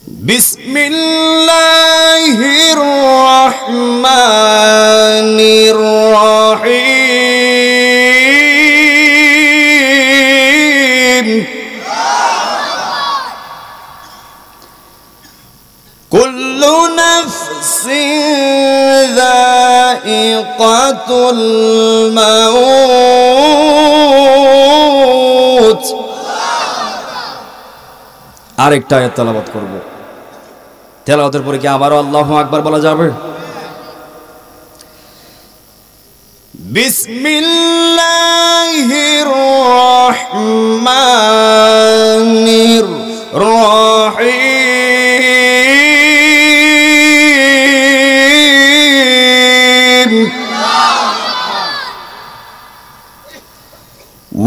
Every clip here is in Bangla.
বিসমিল্লাহির রহমানির রহিম কুল্লু নাফসিন যায়িকাতুল মাউত। আরেকটা আয়াত তেলাওয়াত করব। তেলাওয়াতের পরে কি আবারও আল্লাহু আকবার বলা যাবে? বিসমিল্লাহির রহমানির রহিম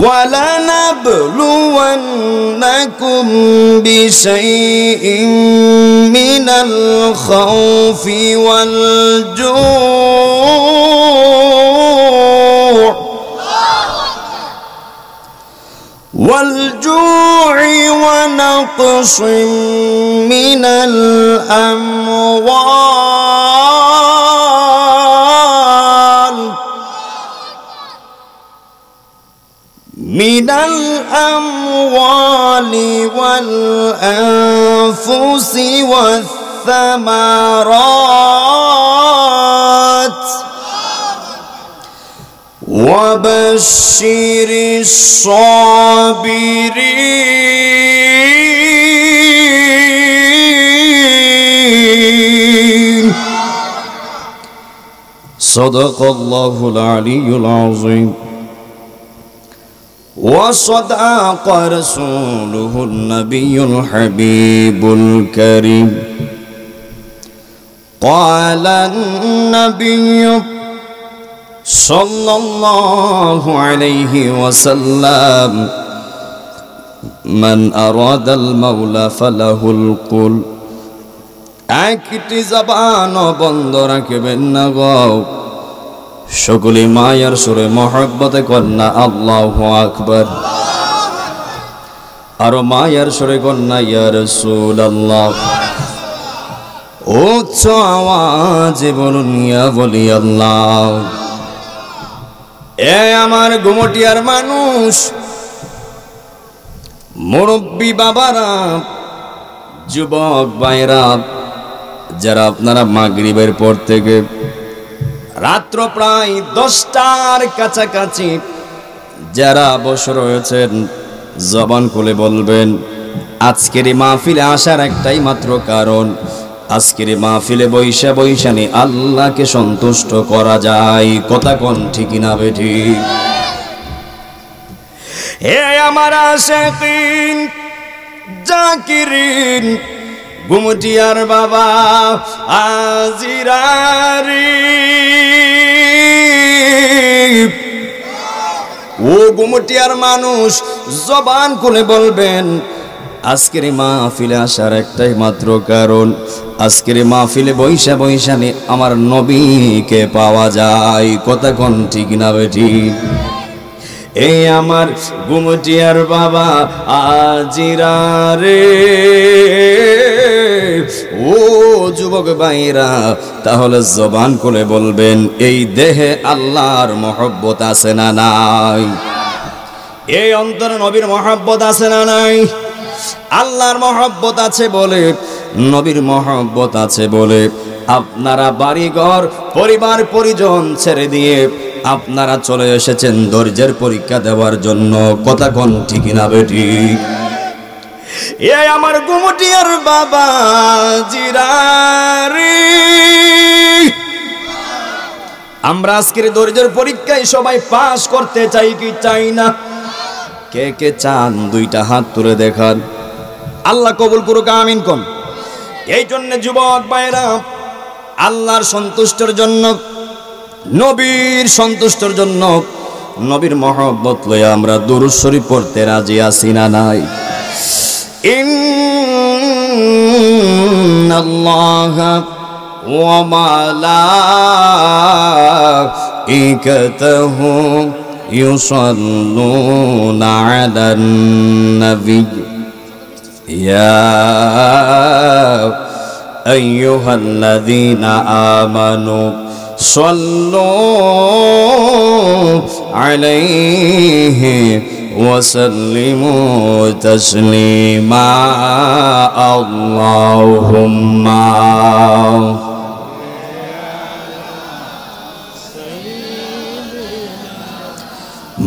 وَلَنَبْلُوَنَّكُمْ بِشَيْءٍ مِّنَ الْخَوْفِ وَالْجُوعِ وَنَقْصٍ مِّنَ الْأَمْوَالِ وَالْأَنفُسِ وَالثَّمَرَاتِ وَبَشِّرِ الصَّابِرِينَ صدق الله العلي العظيم وصدق رسوله النبي الحبيب الكريم قال النبي صلى الله عليه وسلم من أراد المولى فله القل একটি জবান বন্ধ রাখবেন না গো, সকলে মায়ার সুরে মহব্বতে কন্যা আল্লাহু আকবার, আর মায়ার সুরে কন্যা ইয়া রাসূলুল্লাহ। উচ্চ আওয়াজে বলুন ইয়া বলি আল্লাহ। এ আমার গুমটিয়ার মানুষ, মুরব্বী বাবারা, যুবক ভাইরা, যারা আপনারা মাগরিবের পর থেকে রাত্র প্রায় 10টার কাছাকাছি যারা বসে রয়েছেন, জবান খুলে বলবেন আজকের এই মাহফিলে আসার একটাই মাত্র কারণ, আজকের এই মাহফিলে বৈশা বৈশানি আল্লাহকে সন্তুষ্ট করা যায়। কথা কোন ঠিক না বেঠিক? হে আমার আশিকিন জাকিরিন, গুমটিয়ার বাবা আজিরারি, ও গুমটিয়ার মানুষ, জবান খুলে বলবেন আজকের মাহফিলে আসার একটাই মাত্র কারণ, আজকের মাহফিলে বৈশা বৈশানি আমার নবীকে পাওয়া যায়। কথা কোন ঠিক না বেঠিক? এই আমার গুমটিয়ার বাবা আজিরারে, ও যুবক ভাইরা, তাহলে জবান খুলে বলবেন এই দেহে আল্লাহর মহব্বত আছে না নাই? এই অন্তরে নবীর মহব্বত আছে না নাই? আল্লাহর মহব্বত আছে বলে, নবীর মহব্বত আছে বলে আপনারা বাড়িঘর পরিবার পরিজন ছেড়ে দিয়ে আপনারা চলে এসেছেন ধৈর্যের পরীক্ষা দেওয়ার জন্য। কথা কোন ঠিক না বেঠিক? এ আমার গুমটিয়ার বাবা জিরারি, আমরা আজকের ধৈর্যের পরীক্ষায় সবাই পাস করতে চাই কি চাই না? কে কে চান দুইটা হাত তুলে দেখান। আল্লাহ কবুল করুক, আমিন কোন। এই জন্য যুবক ভাইরা, আল্লাহর সন্তুষ্টির জন্য, নবীর সন্তুষ্টির জন্য, নবীর মহব্বত লয়ে আমরা দুরূদ শরীফ পড়তে রাজি আছি না নাই? ইন্নাল্লাহা ওয়া মালাইকাতাহু ইউসাল্লুনা আলান নবী ইয়া আইয়ুহাল্লাযীনা আমানু সাল্লু আলাইহি ওয়া সাল্লিমু তাসলিমা আল্লাহুম্মা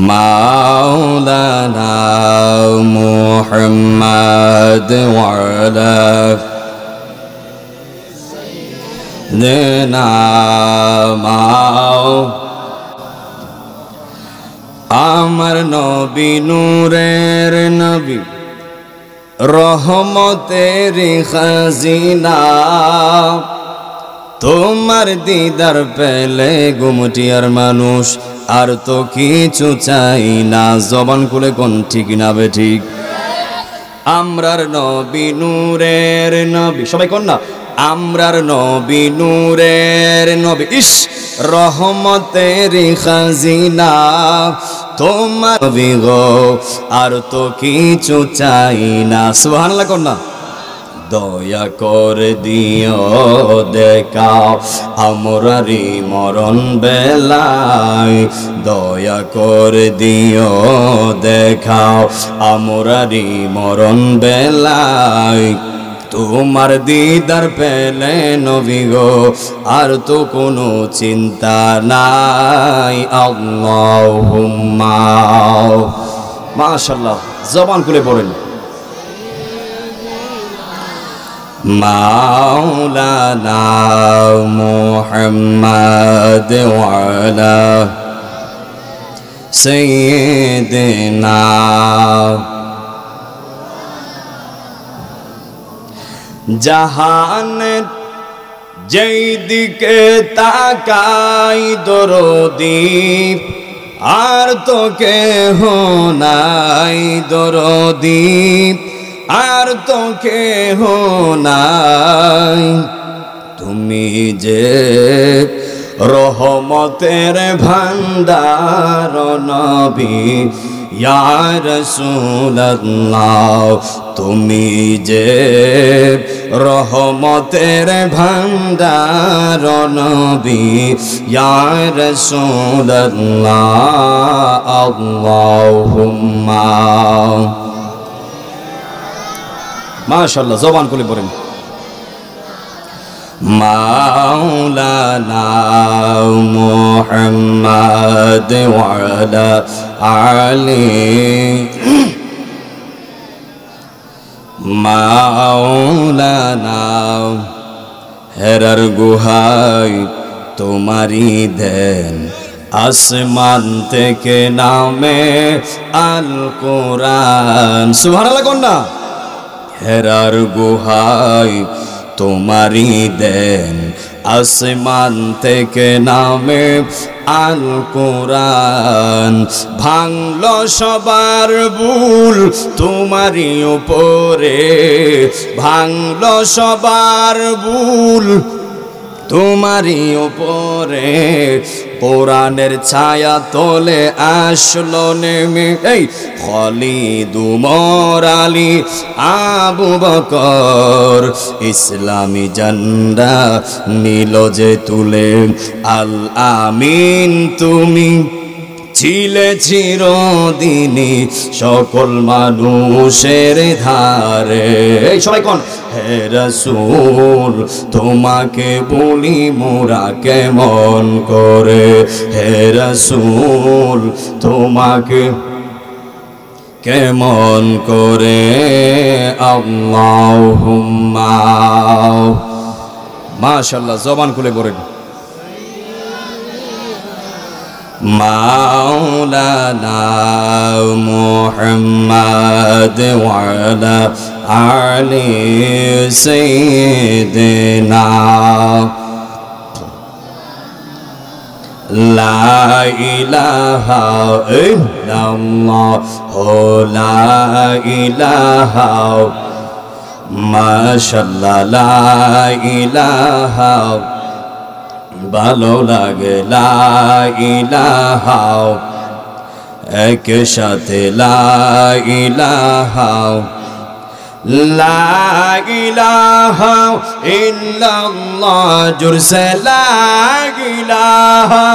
মাওলানা মুহাম্মাদ ওয়া আলা আমার নবী নূরের নবী রহমতের খাজিনা তোমার দিদার পেলে গুমটিয়ার মানুষ আর তো কিছু চাই না। জবান খুলে কোন ঠিক না বে ঠিক? আমরার নবী নূরের নবী, সবাই কোন না? আমরার নবী নূরের নবী, ইস রহমতের খাজিনা তোমার নবী গো আর তো কিছু চাই না। সুবহানাল্লাহ কোন না? দয়া করে দিও দেখাও আমরারি মরণ বেলায়, দয়া করে দিও দেখাও আমরারি মরণ বেলায়। তোমার দিদার পেলে নবী গো আর তো কোনো চিন্তা নাই। আল্লাহুম্মা মাশাআল্লাহ, জবান খুলে পড়েন। মাওলানা মুহাম্মাদ ওয়া আলা সাইয়্যিদিনা জাহানের যেই দিকে তাকাই দরদি আর তো কেহ নাই দরদি আর তো কেহ নাই। তুমি যে রহমতের ভান্ডার নবী ইয়া রাসূলুল্লাহ, তুমি যে রহমতের ভান্ডার নবী ইয়া রাসূলুল্লাহ। আল্লাহুম্মা মাশাআল্লাহ, জবান খুলে পড়েন। মাওলানা মুহাম্মাদ ওয়া আলা আলি মাওলানা হেরার গুহায় তোমারি দেন আসমান থেকে নামে আল কোরআন। সুবহানাল্লাহ কোন না? হেরার গুহায় তোমারি দেন আসমান থেকে নামে আল কোরআন। ভাঙলো সবার ভুল তোমারি উপরে, ভাঙলো সবার ভুল তোমারি উপরে। কোরআনের ছায়া তোলে আসলো নেমে এই খালিদ উমর আলী আবু বকর। ইসলামী ঝান্ডা নীল যে তুলে আল আমিন তুমি ছিলে চিরদিনই সকল মানুষের ধারে। এই সবাই কোন? হে রাসূল তোমাকে বলি মোরা কেমন করে, হে রাসূল তোমাকে কেমন করে। আল্লাহুম্মা মাশাআল্লাহ, জবান খুলে পড়েন। মাওলানা মুহাম্মাদ ওয়া আলা আলি সাইয়্যিদিনা লা ইলাহা ইল্লাল্লাহ লা ইলাহা মাশাআল্লাহ লা ইলাহা ভালো লাগে লা ইলাহা একসাথে লা ইলাহা লা ইলাহা ইল্লাল্লাহ জোরসে লা ইলাহা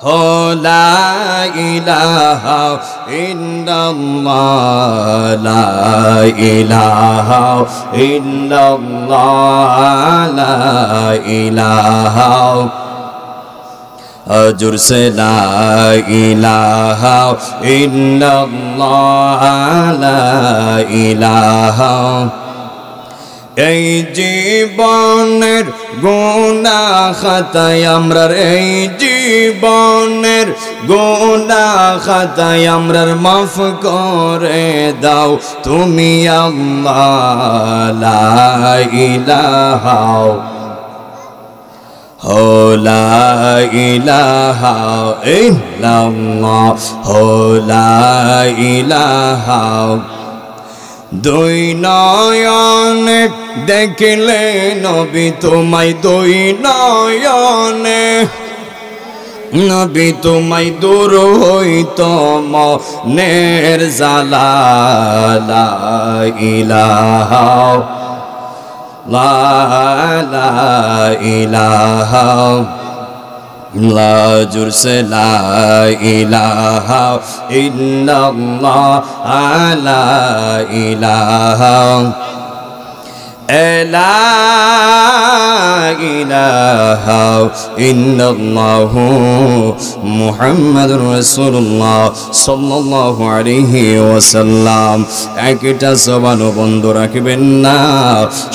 ও লা ইলাহা ইল্লাল্লাহ লা ইলাহা ইল্লাল্লাহ লা ইলাহা জোরসে লা ইলাহা ইল্লাল্লাহ লা ইলাহা এই জীবনের গুনাহ খাতায় আমরার এই জীবনের গুনাহ খাতায় আমরার মাফ করে দাও তুমি আল্লাহ লা ইলাহা ও লা ইলাহা ইল্লাল্লাহ ও লা ইলাহা দুই নয়নে দেখলে নবী তোমায় দুই নয়নে নবী তোমায় দূর হইত মনের জালা লা ইলাহা লা ইলাহা লা জোরসে লা ইলাহা ইল্লাল্লাহ লা ইলাহা লা ইলাহা ইল্লাল্লাহ মুহাম্মাদুর রাসূলুল্লাহ সাল্লাল্লাহু আলাইহি ওয়াসাল্লাম। একটা জবান বন্ধ রাখবেন না,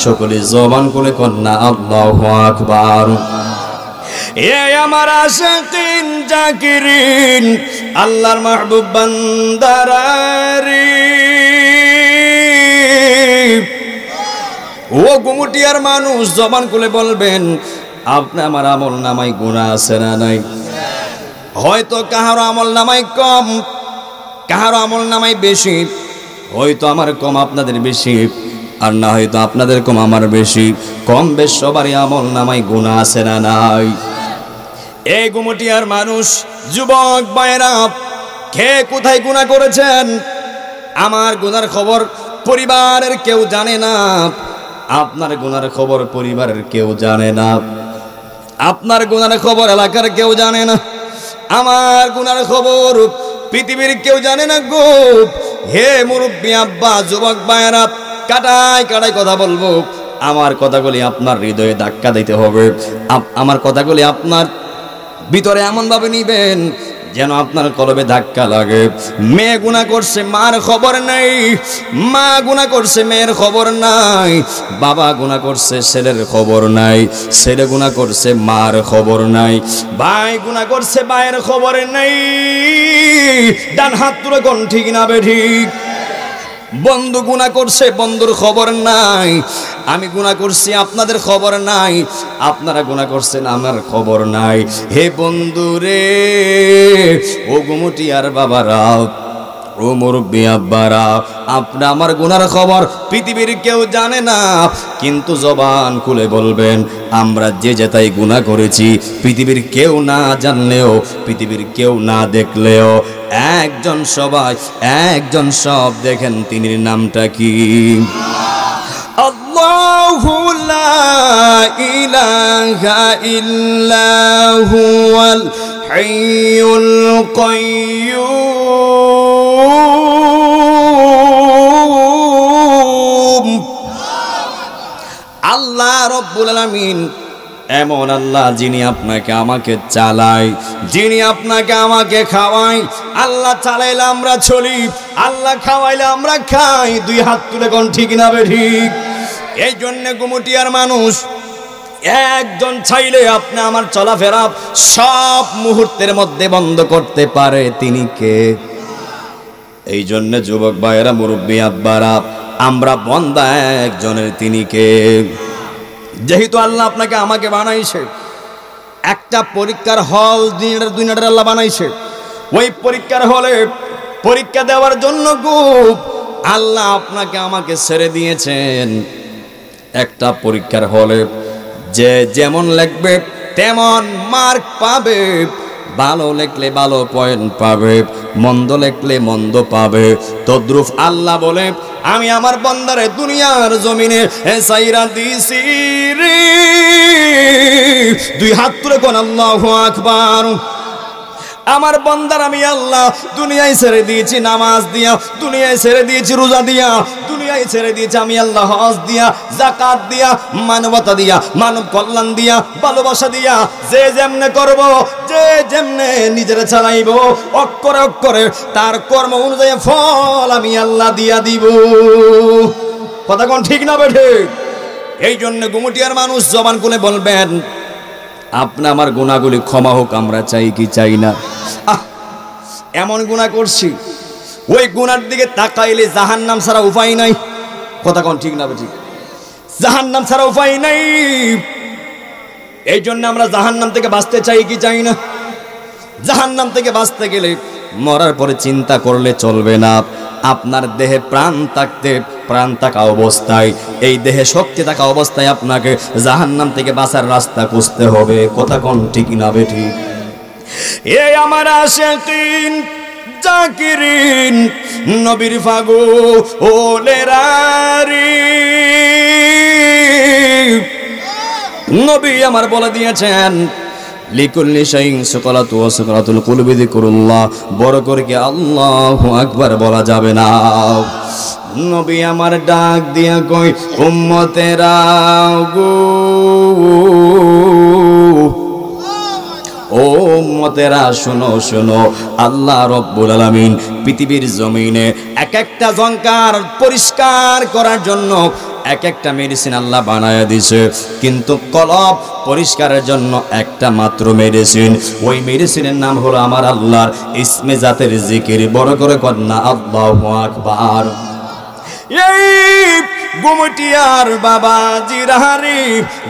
সকলে জবান খুলে কন্যা আল্লাহু আকবার। এ আমার আশিকিন জাকিরিন আল্লাহর মাহবুব বান্দারারি ও গুমুটিয়ার মানুষ জবান খুলে বলবেন আপনি আমার আমল নামায় গুনাহ আছে না নাই? হয়তো কাহারো আমল নামায় কম, কাহারো আমল নামায় বেশি, হয়তো আমার কম আপনাদের বেশি, আর না হয়তো আপনাদের কম আমার বেশি। কম বেশ সবারই আমল নামায় গুনাহ আছে না নাই? এই গুমটিয়ার মানুষ যুবক ভাইরা কে কোথায় গুনাহ করেছেন আমার গুনার খবর পরিবারের কেউ জানে না, আপনার গুনার খবর পরিবারের কেউ জানে না, আপনার গুনার খবর এলাকার কেউ জানে না, আমার গুনার খবর পৃথিবীর কেউ জানে না গো। হে মুরব্বী আব্বা যুবক ভাইরা কাটায় কাটায় কথা বলবো, আমার কথাগুলি আপনার হৃদয়ে ধাক্কা দিতে হবে, আমার কথাগুলি আপনার ভিতরে এমন ভাবে নিবেন যেন আপনার কলবে ধাক্কা লাগে। মেয়ে গুনাহ করছে মার খবর নাই, মা গুনাহ করছে মেয়ের খবর নাই, বাবা গুনাহ করছে ছেলের খবর নাই, ছেলে গুনাহ করছে মার খবর নাই, ভাই গুনাহ করছে ভাইয়ের খবর নাই। ডান হাত তুলে কোন ঠিক না বেঠিক? বন্ধু গুনাহ করছে বন্ধুর খবর নাই, আমি গুনাহ করছি আপনাদের খবর নাই, আপনারা গুনাহ করছেন আমার খবর নাই। হে বন্ধু রে, ও গুমটিয়ার বাবারা, ও মুরব্বী আব্বারা, আপনি আমার গুনার খবর পৃথিবীর কেউ জানে না, কিন্তু জবান খুলে বলবেন আমরা যে যেটাই গুনাহ করেছি পৃথিবীর কেউ না জানলেও, পৃথিবীর কেউ না দেখলেও একজন সবাই, একজন সব দেখেন, তিনি নামটা কি? আল্লাহু লা ইলাহা ইল্লা হুয়াল হাইয়ুল কাইয়্যুম। আল্লাহ রাব্বুল আলামিন এমন আল্লাহ যিনি আপনাকে আমাকে চালায়, যিনি আপনাকে আমাকে খাওয়ায়। আল্লাহ চালাইলে আমরা চলি, আল্লাহ খাওয়াইলে আমরা খাই। দুই হাত তুলে কোন ঠিক না বেঠিক? এই জন্য গুমটিয়ার মানুষ একজন চাইলে আপনি আমার চলাফেরা সব মুহূর্তের মধ্যে বন্ধ করতে পারে, তিনি কে? এই জন্য যুবক ভাইয়েরা মুরব্বী আব্বারা আমরা বন্দা একজনের, তিনি কে? যেহেতু আল্লাহ আপনাকে আমাকে বানাইছে, একটা পরীক্ষার হল দুনিয়ার আল্লাহ বানাইছে, ওই পরীক্ষার হলে পরীক্ষা দেওয়ার জন্য খুব আল্লাহ আপনাকে আমাকে ছেড়ে দিয়েছেন একটা পরীক্ষার হলে। যে যেমন লিখবে তেমন মার্ক পাবে, ভালো লেখলে ভালো পয়েন্ট পাবে, মন্দ লেখলে মন্দ পাবে। তদ্রুপ আল্লাহ বলে আমি আমার বান্দারে দুনিয়ার জমিনে সাইরা দিছি রে। দুই হাত তুলে কোন আল্লাহু আকবার। আমার বান্দার আমি আল্লাহ দুনিয়ায় ছেড়ে দিয়েছি নামাজ দিয়া, দুনিয়ায় ছেড়ে দিয়েছি রোজা দিয়া, দুনিয়ায় ছেড়ে দিয়েছি আমি আল্লাহ হজ দিয়া, যাকাত দিয়া, মানবতা দিয়া, মানব কল্যাণ দিয়া, ভালোবাসা দিয়া। যে যেমনে করব, যে যেমনে নিজের চালাইব, অক্ষরে অক্ষরে তার কর্ম অনুযায়ী ফল আমি আল্লাহ দিয়া দিব। কথা কোন ঠিক না বেঠে? এই জন্য গুমটিয়ার মানুষ জবান খুলে বলবেন আপনি আমার গুনাহগুলি ক্ষমা হোক, আমরা চাই কি চাই না? এমন গুনাহ করছি, ওই গুনার দিকে তাকাইলে জাহান্নাম ছাড়া উপায় নাই। কথা কোন ঠিক না ঠিক? জাহান্নাম ছাড়া উপায় নাই। এই জন্য আমরা জাহান্নাম থেকে বাঁচতে চাই কি চাই না? জাহান্নাম থেকে বাঁচতে গেলে মরার পরে চিন্তা করলে চলবে না। আপনার দেহে প্রাণ থাকা অবস্থায়, এই দেহে শক্তি থাকা অবস্থায় আপনাকে জাহান্নাম থেকে বাঁচার রাস্তা খুঁজতে হবে। কথা কোন ঠিক না বেঠি? এই আমার আশিকিন জাকিরিন নবীর ফাগু ওলেরারি, নবী আমার বলে দিয়েছেন লিকুল্লি শাইইন সুকরাতু ওয়া সুকরাতুল কুলবি যিকরুল্লাহ, বড় করে কি আল্লাহু আকবার বলা যাবে না। নবী আমার ডাক দিয়া কই উম্মতেরা গো, ও উম্মতেরা শোনো শোনো, আল্লাহ রব্বুল আলামিন পৃথিবীর জমিনে এক একটা জঙ্কার পরিষ্কার করার জন্য এক একটা মেডিসিন আল্লাহ বানায়া দিছে, কিন্তু কলব পরিষ্কারের জন্য একটা মাত্র মেডিসিন। ওই মেডিসিনের নাম হলো আমার আল্লাহর ইসমে জাতের জিকির। বড় করে কন্যা আল্লাহু আকবার। এই গুমটিয়ার বাবা জিরাহারি,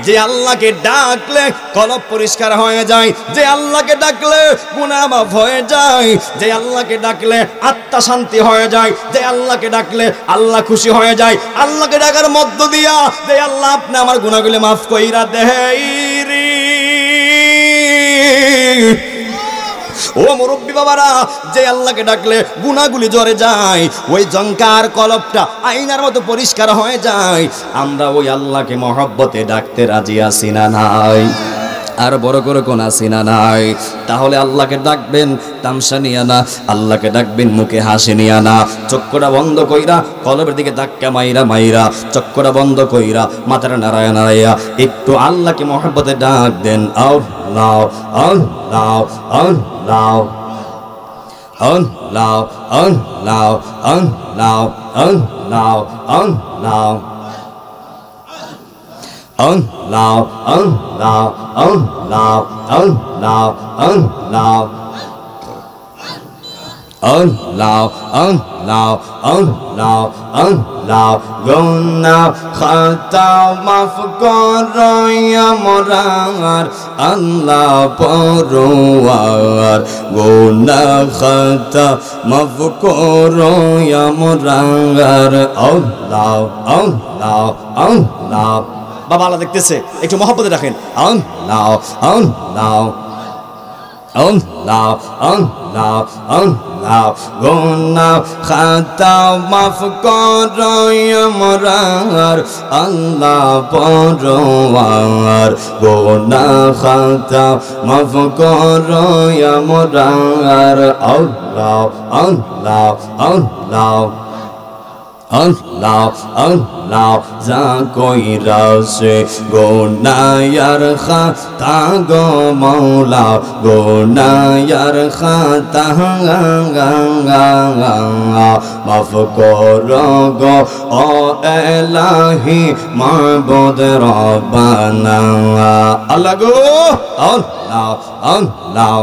যে আল্লাহকে ডাকলে কলব পরিষ্কার হয়ে যায়, যে আল্লাহকে ডাকলে গুনাহ মাফ হয়ে যায়, যে আল্লাহকে ডাকলে আত্মা শান্তি হয়ে যায়, যে আল্লাহকে ডাকলে আল্লাহ খুশি হয়ে যায়, আল্লাহকে ডাকার মধ্য দিয়া যে আল্লাহ আপনি আমার গুনাহগুলো মাফ কইরা দেয় রে। ও মুরব্বী বাবারা, যে আল্লাহকে ডাকলে গুনাহগুলি ঝরে যায়, ওই জঙ্কার কলবটা আয়নার মতো পরিষ্কার হয়ে যায়। আমরা ওই আল্লাহকে মহব্বতে ডাকতে রাজি আছি না নাই? আর বড় করে কোন আছি না নাই? তাহলে আল্লাহকে ডাকবেন তামসা নিয়া না, আল্লাহকে ডাকবেন মুখে হাসি নিয়া না। চক্ষুটা বন্ধ কইরা কলবের দিকে ধাক্কা মাইরা মাইরা, চক্ষুটা বন্ধ কইরা মাথাটা নাড়ায়া নাড়াইয়া একটু আল্লাহকে মহব্বতে ডাক দেন। আল্লাহ আল্লাহ আল্লাহ আল্লাহ আল্লাহ আল্লাহ আল্লাহ আল্লাহ Allah, Allah, Allah, Allah, Allah, Allah, Allah, Allah, Allah, Guna khata maaf karo ya morar, Allah porwar. Guna khata maaf karo ya morar, Allah, Allah, Allah. বাবা আল্লাহ দেখতেছে, একটু মহব্বতে রাখেন। আল্লাহ আল্লাহ আল্লাহ আল্লাহ আল্লাহ, গুনাহ খাতা মাফ করো আমরার, আল্লাহ পরওয়ার। গুনাহ খাতা মাফ করো আমরার, আল্লাহ আল্লাহ আল্লাহ Allah, Allah, za koira se gunayar khata go maula, gunayar khata maaf karo go o elahi ma'bud rabbana. Allah go, Allah, Allah,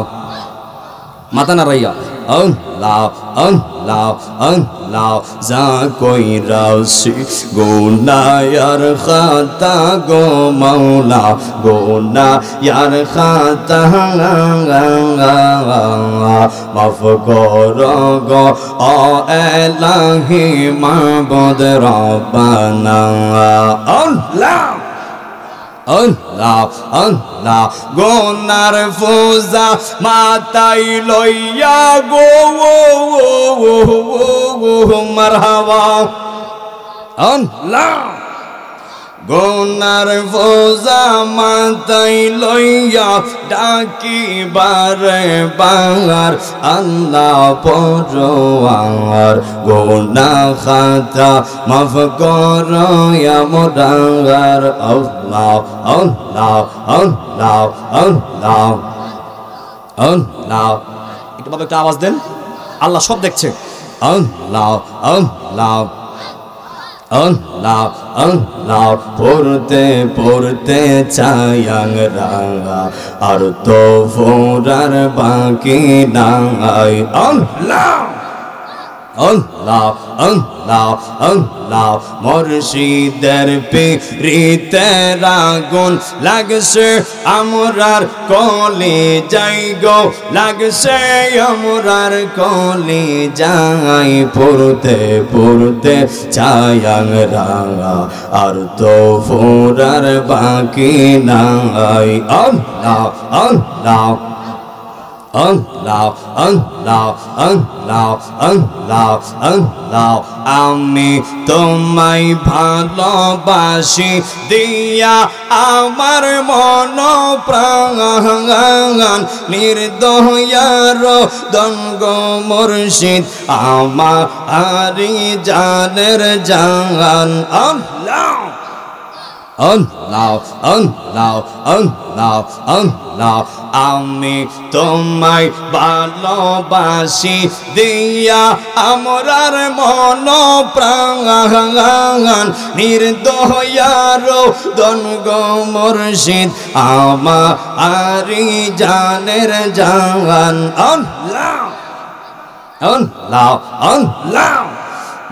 mata naraya. Allah, Allah, Allah, za koira si gunayar khata go maula, gunayar khata maaf karo go o elahi ma'bud rabbana. Allah, আল্লাহ আল্লাহ গোনার ফোজা মাতাই লইয়া গো মারহাবা আল্লাহ গোনার ফোজা মাতাই লইয়া ডাকি বারে বার আল্লাহ পরওয়ার গোনা খাতা মাফ করো মোরার আল্লাহ আল্লাহ আল্লাহ আল্লাহ আল্লাহ একটু বাবা একটা আওয়াজ দেন আল্লাহ সব দেখছে আল্লাহ আল্লাহ আল্লাহ আল্লাহ পড়তে পড়তে চায়াং রাঙা আর তো ফোরার বাকি নাই আল্লাহ আল্লাহ আল্লাহ আল্লাহ মুর্শিদের পিরিতে আগুন লাগছে আমরার কলি যাই গো লাগছে আমরার কলি যাই পড়তে পড়তে চায়াং রাঙা আর তো ফোরার বাকি নাই আল্লাহ আল্লাহ আল্লাহ আল্লাহ আল্লাহ আল্লাহ আল্লাহ আমি তোমায় ভালোবাসি দিয়া আমার মন প্রাণ নির্দয়ার দঙ্গ মুর্শিদ আমারি জানের জান আল্লাহ আল্লাহ আল্লাহ আল্লাহ আল্লাহ আমি তোমায় ভালোবাসি দিয়া আমরার মন প্রাণ নির্দয়ার দঙ্গ মুর্শিদ আমারি জানের জান আল্লাহ আল্লাহ আল্লাহ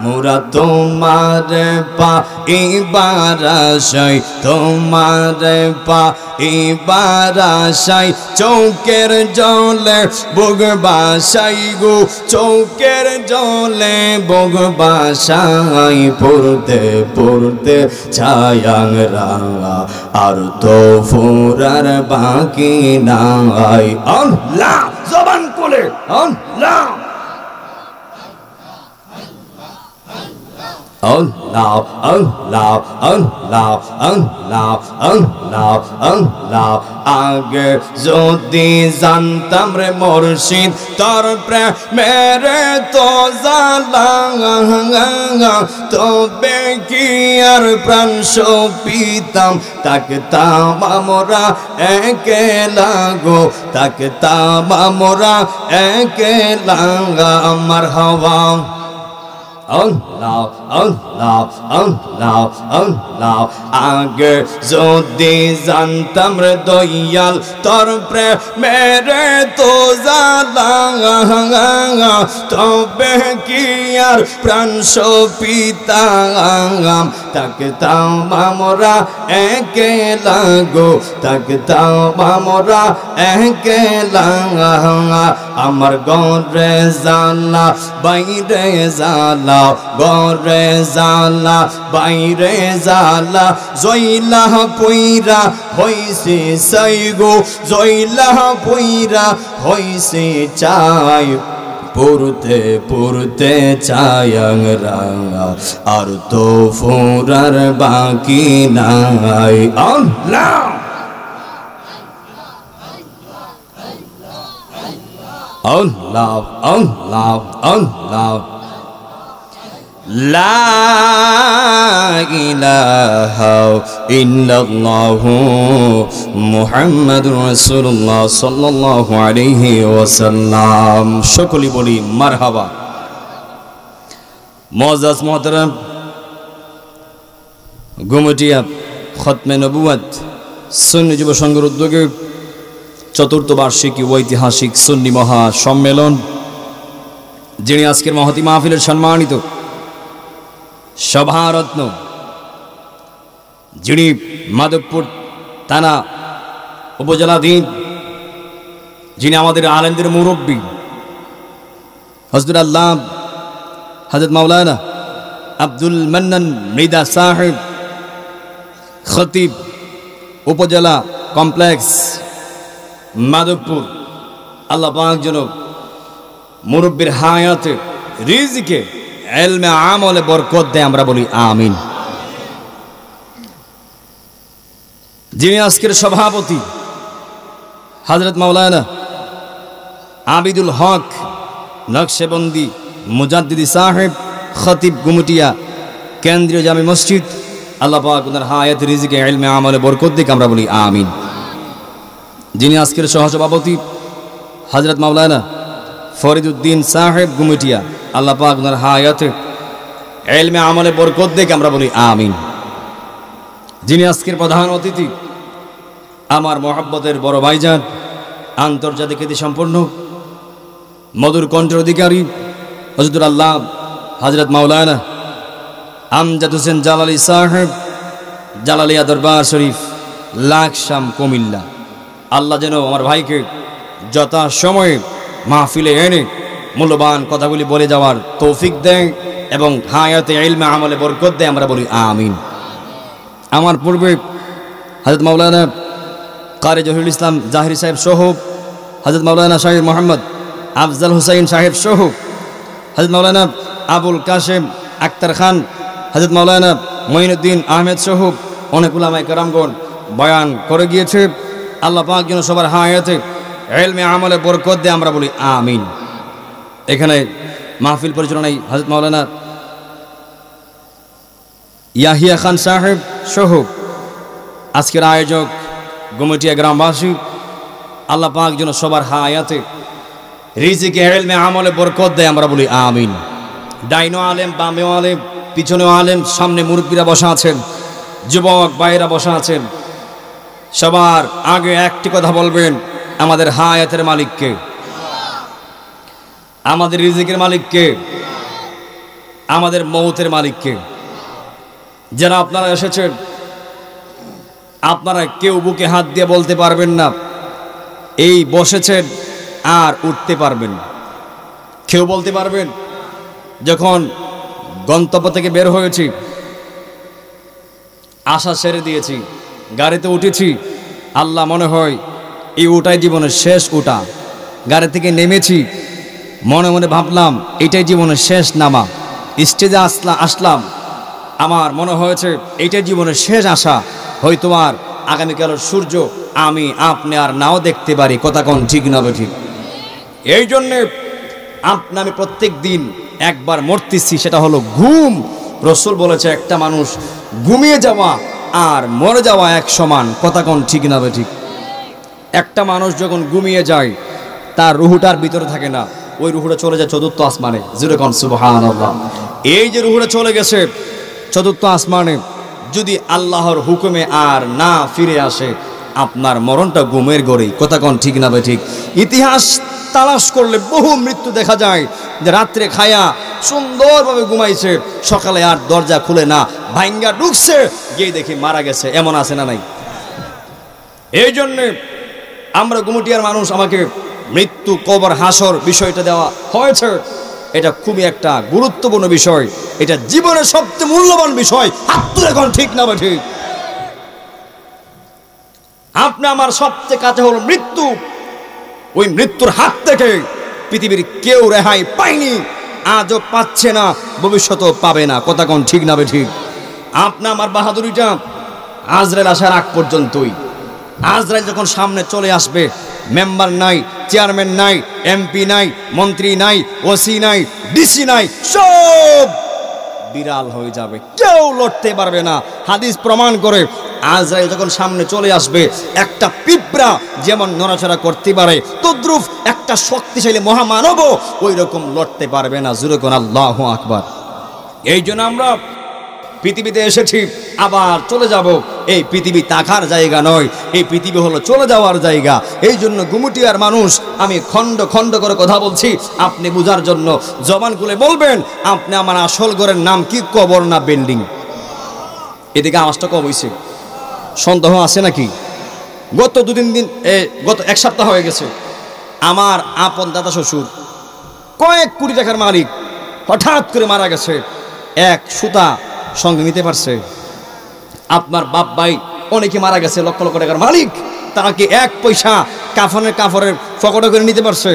মোরা তোমার পাইবার আশাই তোমার পাইবার আশাই চৌকের জলে বুক বাসাই গো চৌকের জলে বুক বাসাই পড়তে পড়তে ছায়াং রাঙা আর তো ফোরার বাকি নাই আল্লাহ জবান কোলে আল্লাহ আল্লাহ আল্লাহ আল্লাহ আল্লাহ আল্লাহ আল্লাহ আগে যদি জানতাম রে মুর্শিদ তোর প্রেমের তো জালা তবে কি আর প্রাণ সপিতাম তাকতাম আমরা একেলা গো তাকতাম আমরা একেলা মারহাবা আল্লাহ আল্লাহ আল্লাহ আল্লাহ আগে যদি জানতাম রে দয়াল তোর প্রেমের তো জালা তবে কি আর প্রাণ সপিতাম তাকতাম আমরা একেলা গো তাকতাম আমরা একেলা আমার গরে জালা বাইরে জালা গরে জালা বাইরে জালা জয়লা পুইরা হইছে সাই গো জয়লা পুইরা হইছে চাই পড়তে পড়তে চায়াং রাঙা আর তো ফোরার বাকি নাই আল্লাহ আল্লাহ আল্লাহ আল্লাহ লা ইলাহা ইল্লাল্লাহু মুহাম্মাদুর রাসূলুল্লাহ সাল্লাল্লাহু আলাইহি ওয়াসাল্লাম সকলেই বলি মারহাবা মুআজ্জাজ মুহতারাম গুমটিয়া খতমে নবুয়ত সুন্নি যুব সংঘের উদ্যোগে চতুর্থ বার্ষিকী ঐতিহাসিক সুন্নি মহা সম্মেলন যিনি আজকের মহতি মাহফিলের সম্মানিত সভারত্ন যিনি মাধবপুর থানা উপজেলাধীন যিনি আমাদের আলেমদের মুরব্বী হযরত আল্লাহ হযরত মাওলানা আব্দুল মান্নান মৃদা সাহেব খতিব উপজেলা কমপ্লেক্স মাধবপুর, আল্লাহ পাক যেন মুরব্বির হায়াতে রিজিকে ইলমে আমলে বরকত দেয়, আমরা বলি আমিন। যিনি আজকের সভাপতি হযরত মাওলানা আবিদুল হক নকশবন্দি মুজাদ্দিদি সাহেব, খতিব গুমটিয়া কেন্দ্রীয় জামে মসজিদ, আল্লাহ পাক ওনার হায়াত রিজিকে ইলমে আমলে বরকত দিক, আমরা বলি আমিন। যিনি আজকের সহসভাপতি হযরত মাওলানা ফরিদউদ্দিন সাহেব গুমটিয়া, আল্লাহ পাক ওনার হায়াতে ইলমে আমলে বরকত দিক, আমরা বলি আমিন। যিনি আজকের প্রধান অতিথি আমার মহব্বতের বড় ভাইজান, আন্তর্জাতিক খ্যাতি সম্পন্ন মধুর কণ্ঠের অধিকারী হযরতুল আল্লাহ হযরত মাওলানা আমজাদ হোসেন জালালি সাহেব, জালালিয়া দরবার শরীফ, লাকসাম, কুমিল্লা। আল্লাহ যেন আমার ভাইকে যথা সময়ে মাহফিলে এনে মূল্যবান কথাগুলি বলে যাওয়ার তৌফিক দেয় এবং হায়াতে ইলমে আমলে বরকত দেয়, আমরা বলি আমিন। আমার পূর্বে হযরত মাওলানা কারি জহিরুল ইসলাম জাহিরি সাহেব সহ, হযরত মাওলানা শাহিদ মোহাম্মদ আফজাল হুসাইন সাহেব সহ, হযরত মাওলানা আবুল কাশেম আক্তার খান, হযরত মাওলানা মঈনুদ্দিন আহমেদ সহ অনেক উলামায়ে কেরামগণ বয়ান করে গিয়েছে। আল্লাহ পাক যেন সবার হায়াতে ইলমে আমলে বরকত দেয়, আমরা বলি আমিন। এখানে মাহফিল পরিচালনায় হযরত মাওলানা ইয়াহিয়া খান সাহেব সহ আজকের আয়োজক গুমটিয়া গ্রামবাসী, আল্লাহ পাক যেন সবার হায়াতে রিজিকে ইলমে আমলে বরকত দেয়, আমরা বলি আমিন। ডাইনো আলেম, বামেও আলেম, পিছনেও আলেম, সামনে মুরব্বীরা বসা আছেন, যুবক ভাইয়েরা বসা আছেন, সবার আগে একটি কথা বলবেন, আমাদের হায়াতের মালিককে, আমাদের রিজিকের মালিককে, আমাদের মৌতের মালিককে। যারা আপনারা এসেছেন, আপনারা কেউ বুকে হাত দিয়ে বলতে পারবেন না এই বসেছেন আর উঠতে পারবেন। কেউ বলতে পারবেন যখন গন্তব্য থেকে বের হয়েছি, আশা ছেড়ে দিয়েছি, গাড়িতে উঠেছি, আল্লাহ মনে হয় এই ওটাই জীবনের শেষ ওটা। গাড়ি থেকে নেমেছি, মনে মনে ভাবলাম এটাই জীবনের শেষ নামা। স্টেজে আসলাম, আমার মনে হয়েছে এইটাই জীবনের শেষ আশা, হয়তো আর আগামীকালের সূর্য আমি আপনি আর নাও দেখতে পারি। কথা কোন ঠিক না ঠিক? এই জন্যে আমি প্রত্যেক দিন একবার মরতেছি, সেটা হলো ঘুম। রসুল বলেছে একটা মানুষ ঘুমিয়ে যাওয়া আর মরে যাওয়া এক সমান। কথা কোন ঠিক না ঠিক? একটা মানুষ যখন ঘুমিয়ে যায় তার রুহুটার ভিতরে থাকে না, ওই রুহুটা চলে যায় চতুর্থ আসমানে। যেরকম সুবহানাল্লাহ, এই যে রুহুটা চলে গেছে চতুর্থ আসমানে, যদি আল্লাহর হুকুমে আর না ফিরে আসে আপনার মরণটা ঘুমের গড়েই। কথা কোন ঠিক না ঠিক? ইতিহাস তালাশ করলে বহু মৃত্যু দেখা যায় যে রাত্রে খায়া সুন্দরভাবে ঘুমাইছে, সকালে আর দরজা খুলে না, ভাঙ্গা ঢুকছে, গিয়ে দেখি মারা গেছে। এমন আছে না নাই? এই জন্যে আমরা গুমটিয়ার মানুষ, আমাকে মৃত্যু, কবর, হাসর বিষয়টা দেওয়া হয়েছে। এটা খুবই একটা গুরুত্বপূর্ণ বিষয়, এটা জীবনের সবচেয়ে মূল্যবান বিষয়। হাত তুলে কোন ঠিক না ঠিক? আপনি আমার সবচেয়ে কাছে হলো মৃত্যু। ওই মৃত্যুর হাত থেকে পৃথিবীর কেউ রেহাই পায়নি, আজও পাচ্ছে না, ভবিষ্যতেও পাবে না। কথা কোন ঠিক না ঠিক? আপনি আমার বাহাদুরিটা আজরাইল আসার আগ পর্যন্তই। আজরাইল যখন সামনে চলে আসবে, মেম্বার নাই, চেয়ারম্যান নাই, এমপি নাই, মন্ত্রী নাই, ওসি নাই, ডিসি নাই, সব বিড়াল হয়ে যাবে, কেউ লড়তে পারবে না। হাদিস প্রমাণ করে আজরাইল যখন সামনে চলে আসবে, একটা পিঁপড়া যেমন নড়াচড়া করতে পারে, তদ্রুপ একটা শক্তিশালী মহামানবও ওই রকম লড়তে পারবে না। জোরে কোন আল্লাহু আকবার। এই জন্য আমরা পৃথিবীতে এসেছি, আবার চলে যাব। এই পৃথিবী থাকার জায়গা নয়, এই পৃথিবী হলো চলে যাওয়ার জায়গা। এই জন্য গুমটিয়ার মানুষ, আমি খণ্ড খণ্ড করে কথা বলছি আপনি বুঝার জন্য। জবান খুলে বলবেন, আপনি আমার আসল ঘরের নাম কি, কবর না বিল্ডিং? এদিকে আওয়াজটা কম হয়েছে, সন্দেহ আছে নাকি? গত গত এক সপ্তাহ হয়ে গেছে, আমার আপন দাদা শ্বশুর কয়েক কোটি টাকার মালিক হঠাৎ করে মারা গেছে। এক সুতা সঙ্গে নিতে পারছে। আপনার বাপ ভাই অনেকে মারা গেছে লক্ষ লক্ষ টাকার মালিক, তারা কি এক পয়সা কাফনের ফকটা করে নিতে পারছে?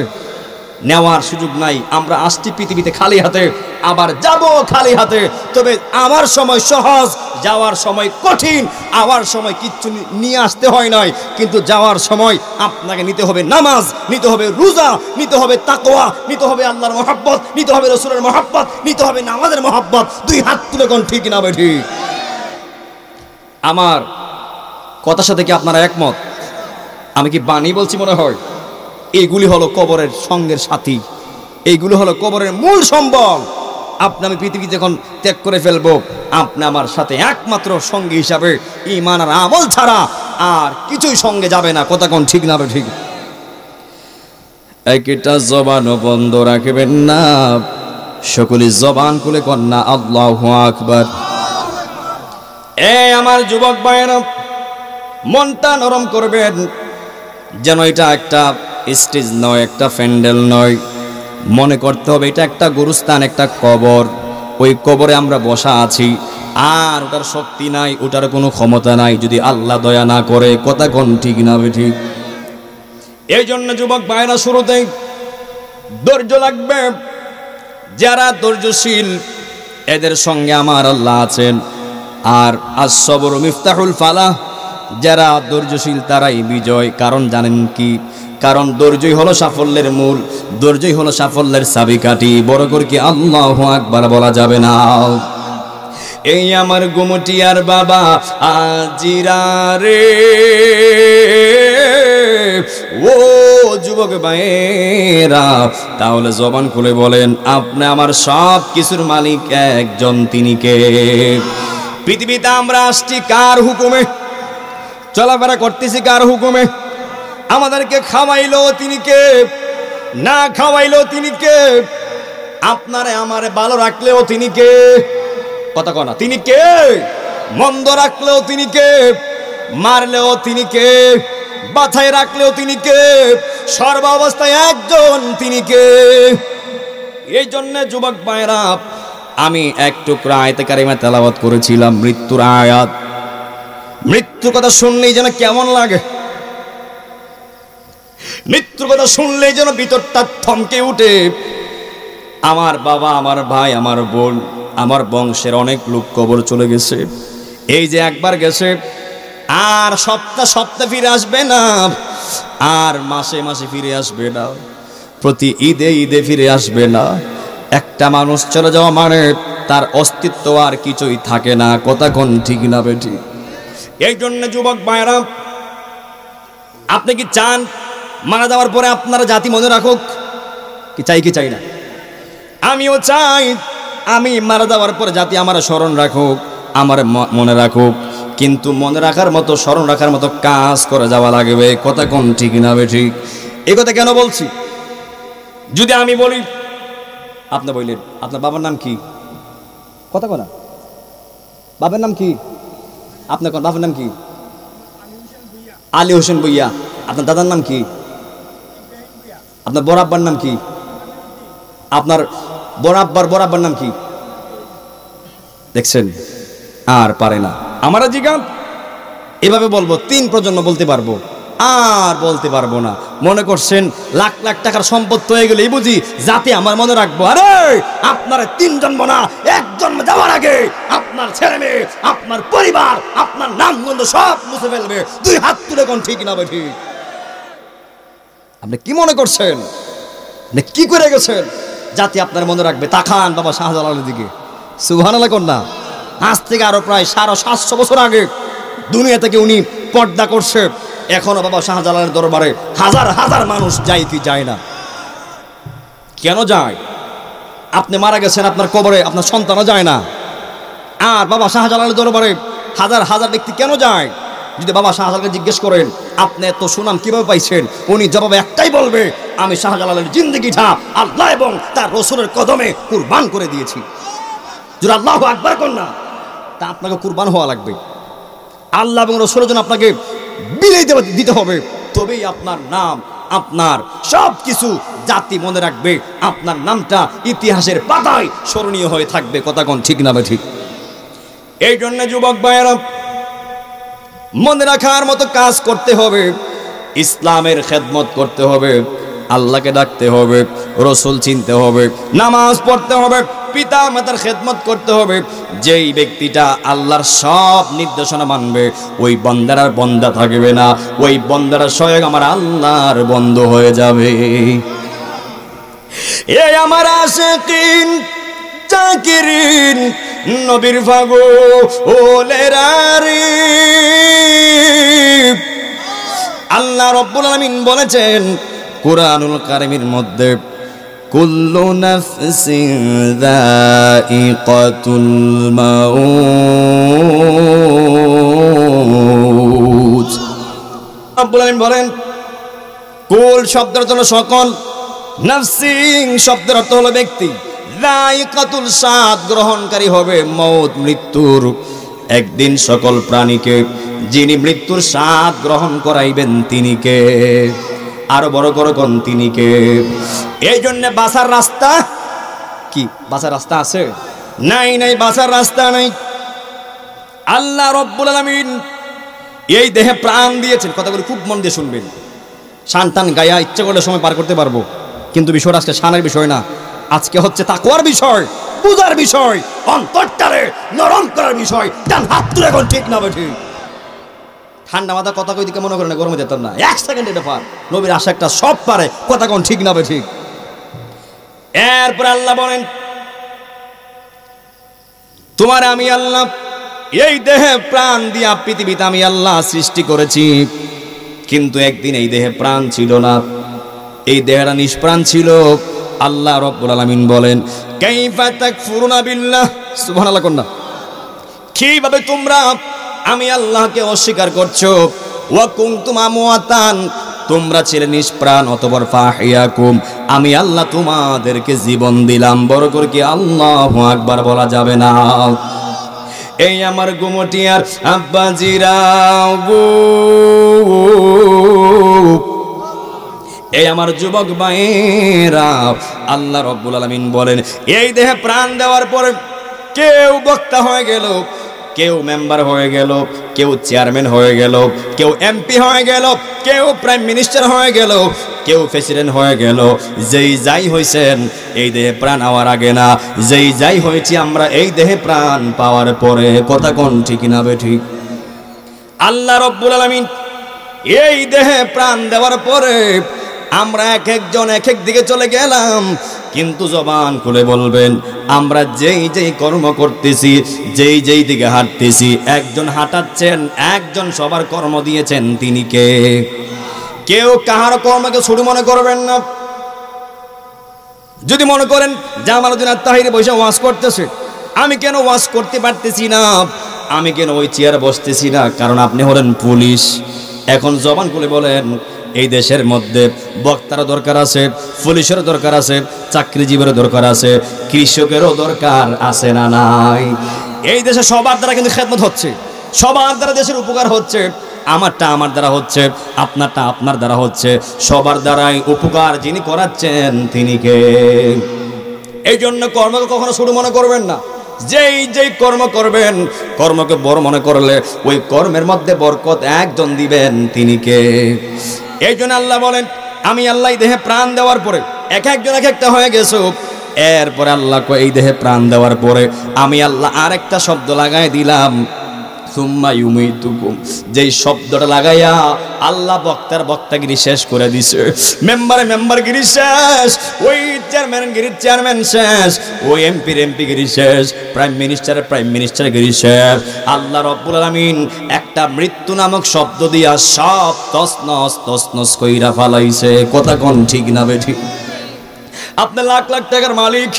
নেওয়ার সুযোগ নাই। আমরা আসছি পৃথিবীতে খালি হাতে, আবার যাব খালি হাতে। তবে আমার সময় সহজ, যাওয়ার সময় কঠিন। আওয়ার সময় কিচ্ছু নিয়ে আসতে হয় নাই, কিন্তু যাওয়ার সময় আপনাকে নিতে হবে নামাজ, নিতে হবে রোজা, নিতে হবে তাকওয়া, নিতে হবে আল্লাহর মহব্বত, নিতে হবে রাসূলের মহব্বত, নিতে হবে নামাজের মহব্বত। দুই হাত তুলে কোন ঠিক না ঠিক? আমার কথার সাথে কি আপনারা একমত? আমি কি বাণী বলছি মনে হয়? এইগুলি হলো কবরের সঙ্গের সাথী, এইগুলি হলো কবরের মূল সম্বল। আপনি আমি পৃথিবী যখন ত্যাগ করে ফেলবো, আপনি আমার সাথে একমাত্র সঙ্গী হিসাবে ঈমান আর আমল ছাড়া আর কিছুই সঙ্গে যাবে না। কথা কোন ঠিক না ঠিক? একটা জবানও বন্ধ রাখবেন না, সকলে জবান খুলে কন্যা আল্লাহু আকবার। আমার যুবক ভাইয়েরা, মনটা নরম করবেন, যেন এটা একটা স্টেজ নয়, একটা প্যান্ডেল নয়। মনে করতে হবে এটা একটা গুরুস্থান, একটা কবর। ওই কবরে আমরা বসা আছি, আর ওটার শক্তি নাই, ওটার কোনো ক্ষমতা নাই যদি আল্লাহ দয়া না করে। কথা কোন ঠিক না ঠিক? এই জন্য যুবক ভাইরা, শুরুতেই ধৈর্য লাগবে। যারা ধৈর্যশীল এদের সঙ্গে আমার আল্লাহ আছেন। আর আস-সবরু মিফতাহুল ফালাহ, যারা ধৈর্যশীল তারাই বিজয়। কারণ জানেন কি? কারণ ধৈর্যই হলো সাফল্যের মূল, ধৈর্যই হলো সাফল্যের চাবিকাঠি। বড় করে কি আল্লাহু আকবার বলা যাবে না? এই আমার গুমটিয়ার বাবা আজিরা রে, ও যুবক ভাইয়েরা, তাহলে জবান খুলে বলেন, আপনি আমার সব কিছুর মালিক একজন, তিনি কে? পৃথিবীতে আমরা আসছি কার হুকুমে? চলাফেরা করতেছি কার হুকুমে? আমাদেরকে খাওয়াইলো তিনি কে? না খাওয়াইলো তিনি কে? আপনারে আমারে ভালো রাখলেও তিনি কে? কথা কনা, তিনি কে? মন্দ রাখলেও তিনি কে? মারলেও তিনি কে? বাছাই রাখলেও তিনি কে? সর্ব অবস্থায় একজন, তিনি কে? এই জন্য যুবক ভাইরা, আমি এক টুকরা আয়াতে কারিমা তেলাওয়াত করেছিলাম, মৃত্যুর আয়াত। মৃত্যুর কথা শুনলেই যেন কেমন লাগে, মৃত্যুর কথা শুনলেই যেন ভিতরটা থমকে উঠে। আমার বাবা, আমার ভাই, আমার বোন, আমার বংশের অনেক লোক কবর চলে গেছে। এই যে একবার গেছে, আর সপ্তাহ সপ্তাহ ফিরে আসবে না, আর মাসে মাসে ফিরে আসবে না, প্রতি ঈদে ঈদে ফিরে আসবে না। একটা মানুষ চলে যাওয়া মানে তার অস্তিত্ব আর কিছুই থাকে না। কথা কোন ঠিক না বেঠি? এই জন্য যুবক ভাইরা, আপনি কি চান মারা যাওয়ার পরে আপনারা জাতি মনে রাখুক? কি চাই কি চাই না? আমিও চাই আমি মারা যাওয়ার পরে জাতি আমার স্মরণ রাখুক, আমার মনে রাখুক। কিন্তু মনে রাখার মতো, স্মরণ রাখার মতো কাজ করে যাওয়া লাগবে। কথা কোন ঠিক না বেঠি? এই কথা কেন বলছি? যদি আমি বলি, আপনি বললেন আপনার বাবার নাম কি? কথা কনা, বাবার নাম কি? আপনার বাবার নাম কি? আলী হোসেন ভুইয়া। আপনার দাদার নাম কি? আপনার বড় আব্বার নাম কি? আপনার বড় আব্বার নাম কি? দেখছেন, আর পারে না। আমরা জিজ্ঞান এভাবে বলবো, 3 প্রজন্ম বলতে পারবো, আর বলতে পারবো না। মনে করছেন লাখ লাখ টাকার সম্পদ হয়ে গেলে বুঝি জাতি আমার মনে রাখবো? আরে আপনারা 3 জন্ম না, 1 জন্ম যাওয়ার আগে আপনার ছেলে মেয়ে, আপনার পরিবার, আপনার নাম গন্ধ সব মুছে ফেলবে। 2 হাত তুলে কোন ঠিক না ঠিক? আপনি কি মনে করছেন? কি করে গেছেন জাতি আপনার মনে রাখবে? তাকান বাবা শাহজালালের দিকে, সুবহানাল্লাহ কন্যা। আজ থেকে আরো প্রায় 750 বছর আগে দুনিয়া থেকে উনি পর্দা করছে। এখনো বাবা শাহজালালের দরবারে হাজার হাজার মানুষ যায় কি যায় না? কেন যায়? আপনি মারা গেছেন, আপনার কবরে আপনার সন্তানও যায় না। আর বাবা শাহজালালের দরবারে হাজার হাজার ব্যক্তি কেন যায়? যদি বাবা শাহজালালকে জিজ্ঞেস করেন আপনি এত সুনাম কিভাবে পাইছেন, উনি জবাবে একটাই বলবে, আমি শাহজালালের জিন্দেগিটা আল্লাহ এবং তার রাসূলের কদমে কুরবান করে দিয়েছি। যদি আল্লাহু আকবার কর না, তা আপনাকে কুরবান হওয়া লাগবে। আল্লাহ এবং রাসূলের জন্য আপনাকে বিলাই দিতে হবে, তবেই আপনার নাম, আপনার সব কিছু জাতি মনে রাখবে। আপনার নামটা ইতিহাসের পাতায় স্মরণীয় হয়ে থাকবে। কথা কোন ঠিক না ঠিক? এই জন্য যুবক ভাইয়েরা, মনে রাখার মতো কাজ করতে হবে, ইসলামের খেদমত করতে হবে, আল্লাহকে ডাকতে হবে, রসুল চিনতে হবে, নামাজ পড়তে হবে, পিতা মাতার খেদমত করতে হবে। যেই ব্যক্তিটা আল্লাহর সব নির্দেশনা মানবে, ওই বান্দার আর বান্দা থাকবে না, ওই বান্দারা স্বয়ং আমার আল্লাহর বন্ধু হয়ে যাবে। এ আমার আশিকিন জাকিরিন নবীর পাগলেরা রে, আল্লাহ রাব্বুল আলামিন বলেছেন কুরআনুল কারীমের মধ্যে, কুল্লু নাফসিন যায়িকাতুল মাউত। রাব্বুল আলামিন বলেন, কুল শব্দের অর্থ হলো সকল, নাফসিন শব্দের অর্থ হলো ব্যক্তি, যায়িকাতুল স্বাদ গ্রহণকারী হবে, মৌত মৃত্যুর। একদিন সকল প্রাণীকে যিনি মৃত্যুর স্বাদ গ্রহণ করাইবেন তিনি কে? আরো বড় করে কোন তিনি কে? এই জন্য বাঁচার রাস্তা কি? বাঁচার রাস্তা আছে? নাই, নাই, বাঁচার রাস্তা নাই। আল্লাহ রাব্বুল আলামিন এই দেহে প্রাণ দিয়েছেন। কথাগুলো খুব মন দিয়ে শুনবেন। শান টান গায়া ইচ্ছা করলে সময় পার করতে পারবো, কিন্তু বিষয়টা আজকে শানের বিষয় না, আজকে হচ্ছে তাকওয়ার বিষয়, পূজার বিষয়, অন্তরটারে নরম করার বিষয়। ডান হাত তুলে এখন ঠিক না বেঠি। ঠান্ডা মাথা কথা কই দিকে মনে করে না গরমে যেতাম না, 1 সেকেন্ড এটা পার। নবীর আশা একটা সব পারে, কথা কোন ঠিক না বেঠি। এরপর আল্লাহ বলেন, তোমার আমি আল্লাহ এই দেহে প্রাণ দিয়া পৃথিবীতে আমি আল্লাহ সৃষ্টি করেছি, কিন্তু একদিন এই দেহে প্রাণ ছিল না, এই দেহটা নিষ্প্রাণ ছিল। আল্লাহ রাব্বুল আলামিন বলেন, কাইফা তাকফুরুনা বিল্লাহ, সুবহানাল্লাহ কন্না, কিভাবে তোমরা আমি আল্লাহকে অস্বীকার করছো। ওয়া কুনতুম আমওয়াতান, তোমরা ছিলে নিষ্প্রাণ, অতঃপর ফাহিয়াকুম, আমি আল্লাহ তোমাদেরকে জীবন দিলাম। বড় করে কি আল্লাহু আকবার বলা যাবে না? এই আমার গুমটিয়ার আব্বাজিরাও গো, এই আমার যুবক ভাইয়েরা, আল্লাহ রাব্বুল আলামিন বলেন, এই দেহে প্রাণ দেওয়ার পরে কেউ বক্তা হয়ে গেল, কেউ মেম্বার হয়ে গেল, কেউ চেয়ারম্যান হয়ে গেল, কেউ এমপি হয়ে গেল, কেউ প্রাইম মিনিস্টার হয়ে গেল, কেউ প্রেসিডেন্ট হয়ে গেল। যেই যাই হয়েছেন এই দেহে প্রাণ হওয়ার আগে না, যেই যাই হয়েছি আমরা এই দেহে প্রাণ পাওয়ার পরে। কথা কোন ঠিক না বেঠিক? আল্লাহ রাব্বুল আলামিন এই দেহে প্রাণ দেওয়ার পরে আমরা এক একজন এক এক দিকে চলে গেলাম, কিন্তু জবান খুলে বলবেন, আমরা যেই যেই কর্ম করতেছি, যেই যেই দিকে হাঁটতেছি, একজন হাঁটাচ্ছেন, একজন সবার কর্ম দিয়েছেন, তিনি কে? কেউ কাহার কর্মকে ছোট মনে করবেন না। যদি মনে করেন জামালউদ্দিন আত-তাহিরি বসে ওয়াজ করতেছে, আমি কেন ওয়াজ করতে পারতেছি না, আমি কেন ওই চেয়ারে বসতেছি না? কারণ আপনি হলেন পুলিশ। এখন জবান খুলে বলেন, এই দেশের মধ্যে বক্তারও দরকার আছে, পুলিশেরও দরকার আছে, চাকরিজীবীরও দরকার আছে, কৃষকেরও দরকার আছে না নাই? এই দেশে সবার দ্বারা কিন্তু খেদমত হচ্ছে, সবার দ্বারা দেশের উপকার হচ্ছে। আমারটা আমার দ্বারা হচ্ছে, আপনারটা আপনার দ্বারা হচ্ছে, সবার দ্বারাই উপকার যিনি করাচ্ছেন তিনি কে? এই জন্য কর্মকে কখনো ছোট মনে করবেন না। যেই যেই কর্ম করবেন, কর্মকে বড় মনে করলে ওই কর্মের মধ্যে বরকত একজন দিবেন, তিনি কে? এই জন্য আল্লাহ বলেন, আমি আল্লাহ দেহে প্রাণ দেওয়ার পরে এক একজন এক একটা হয়ে গেছো। এরপরে আল্লাহ এই দেহে প্রাণ দেওয়ার পরে আমি আল্লাহ আরেকটা শব্দ লাগাই দিলাম, সুম্মা ইউমিতুকুম। যেই শব্দটা লাগাইয়া আল্লাহ বক্তাগিরি শেষ করে দিছে, মেম্বারগিরি শেষ, ওই চেয়ারম্যানগিরির চেয়ারম্যান শেষ, ওই এমপিগিরি শেষ, প্রাইম মিনিস্টারগিরি শেষ। আল্লাহ রাব্বুল আলামিন একটা মৃত্যু নামক শব্দ দিয়া সব তছনছ কইরা ফালাইছে। কথা কোন ঠিক না বেঠিক? আপনি লাখ লাখ টাকার মালিক,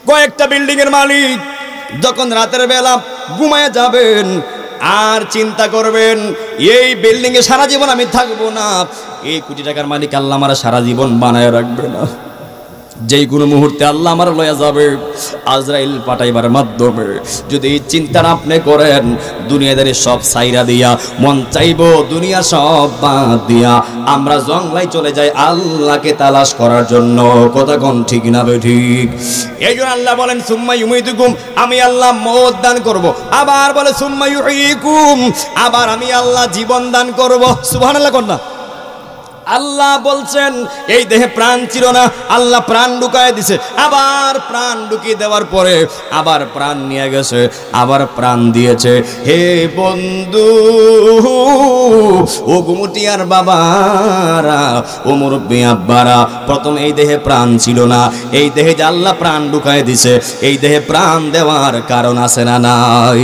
কয়েকটা বিল্ডিং এর মালিক, যখন রাতের বেলা ঘুমায় যাবেন আর চিন্তা করবেন এই বিল্ডিং এ সারা জীবন আমি থাকবো না, এই কোটি টাকার মালিক আল্লাহ আমার সারা জীবন বানায় রাখবে না। যেই কোনো মুহূর্তে আল্লাহ আমার লয়া যাবে আজরাইল পাঠাইবার মাধ্যমে, যদি এই চিন্তা আপনি করেন, দুনিয়াদারি সব সাইরা দিয়া, মন চাইবো দুনিয়া সব বাদ দিয়া আমরা জঙ্গলায় চলে যাই আল্লাহকে তালাশ করার জন্য। কথা কোন ঠিক না ঠিক? এই জন্য আল্লাহ বলেন সুম্মা ইউমীতুকুম, আমি আল্লাহ মওত দান করব। আবার বলে সুম্মা ইউহয়িকুম, আবার আমি আল্লাহ জীবন দান করব। সুবহানাল্লাহ কন্যা। আল্লাহ বলছেন এই দেহে প্রাণ ছিল না, আল্লাহ প্রাণ ঢুকায় দিছে, আবার প্রাণ ঢুকিয়ে দেওয়ার পরে আবার প্রাণ নিয়ে গেছে, আবার প্রাণ দিয়েছে। হে বন্ধু, ও গুমটিয়ার বাবারা, ও মুরব্বি আব্বারা, প্রথম এই দেহে প্রাণ ছিল না, এই দেহে যে আল্লাহ প্রাণ ঢুকায় দিছে, এই দেহে প্রাণ দেওয়ার কারণ আছে না নাই?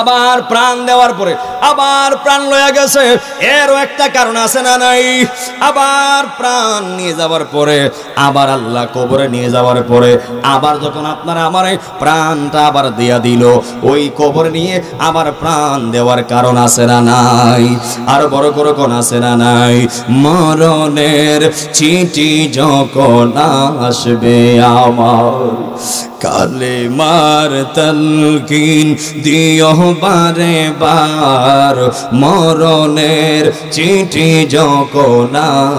আবার প্রাণ দেওয়ার পরে আবার প্রাণ লয়ে গেছে, এরও একটা কারণ আছে না নাই? আবার প্রাণ নিয়ে যাওয়ার পরে আবার আল্লাহ কবরে নিয়ে যাওয়ার পরে আবার যখন আপনারা আমার প্রাণটা আবার দিয়া দিল, ওই কবরে নিয়ে আবার প্রাণ দেওয়ার কারণ আছে না নাই? আর বড় করে কোন আছে না নাই? মরণের চিঠি যখন আসবে আমার, কালেমার তালকিন দিও বারে বার, মরণের চিঠি যখন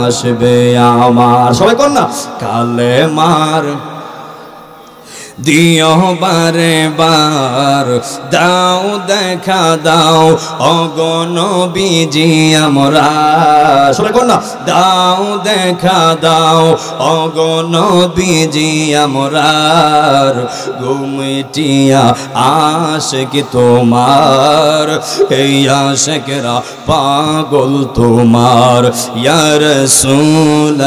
আসবে আমার। সবাই কোন না? কালেমার দিও বারে বার, দাও দেখা দাও ওগো নবীজি আমরা। সবাই কোন না? দাও দেখা দাও ওগো নবীজি আমরার, গুমটিয়া আশিক তোমার, এই আশিকরা পাগল তোমার। ইয়া রাসূলুল্লাহ